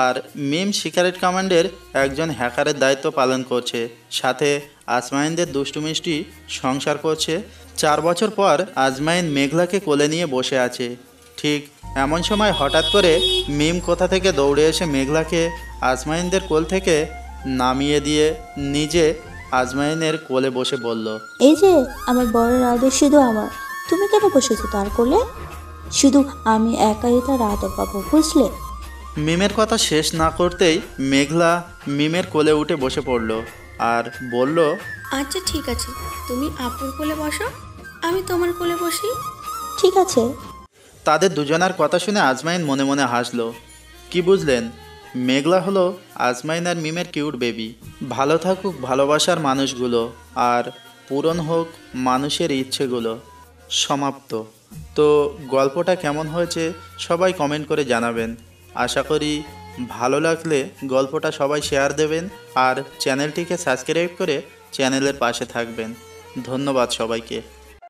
আর মিম সিগারেট কমান্ডের একজন হ্যাকারের দায়িত্ব পালন করছে, সাথে আজমাইনদের দুষ্টু মিষ্টি সংসার করছে। 4 বছর পর আজমাইন মেঘলাকে কোলে নিয়ে বসে আছে। ঠিক এমন সময় হঠাৎ করে মিম কোথা থেকে দৌড়ে এসে মেঘলাকে আজমাইনদের কোল থেকে নামিয়ে দিয়ে নিজে আজমাইনের কোলে বসে বলল, এই যে আমার বড় আদর শুধু আমার, তুমি কেন বসেছো তার কোলে? শুধু আমি একাই তার আদর পাবো, বুঝলে? মিমের কথা শেষ না করতেই মেঘলা মিমের কোলে উঠে বসে পড়ল আর বলল, আচ্ছা ঠিক আছে, তুমি আপুর কোলে বসো, আমি তোমার কোলে বসি। ঠিক আছে। তাদের দুজনার কথা শুনে আজমাইন মনে মনে হাসলো। কি বুঝলেন? মেঘলা হলো আজমাইন আর মিমের কিউট বেবি। ভালো থাকুক ভালোবাসার মানুষগুলো, আর পূরণ হোক মানুষের ইচ্ছেগুলো। সমাপ্ত। তো গল্পটা কেমন হয়েছে সবাই কমেন্ট করে জানাবেন। আশা করি ভালো লাগলে গল্পটা সবাই শেয়ার দেবেন আর চ্যানেলটিকে সাবস্ক্রাইব করে চ্যানেলের পাশে থাকবেন। ধন্যবাদ সবাইকে।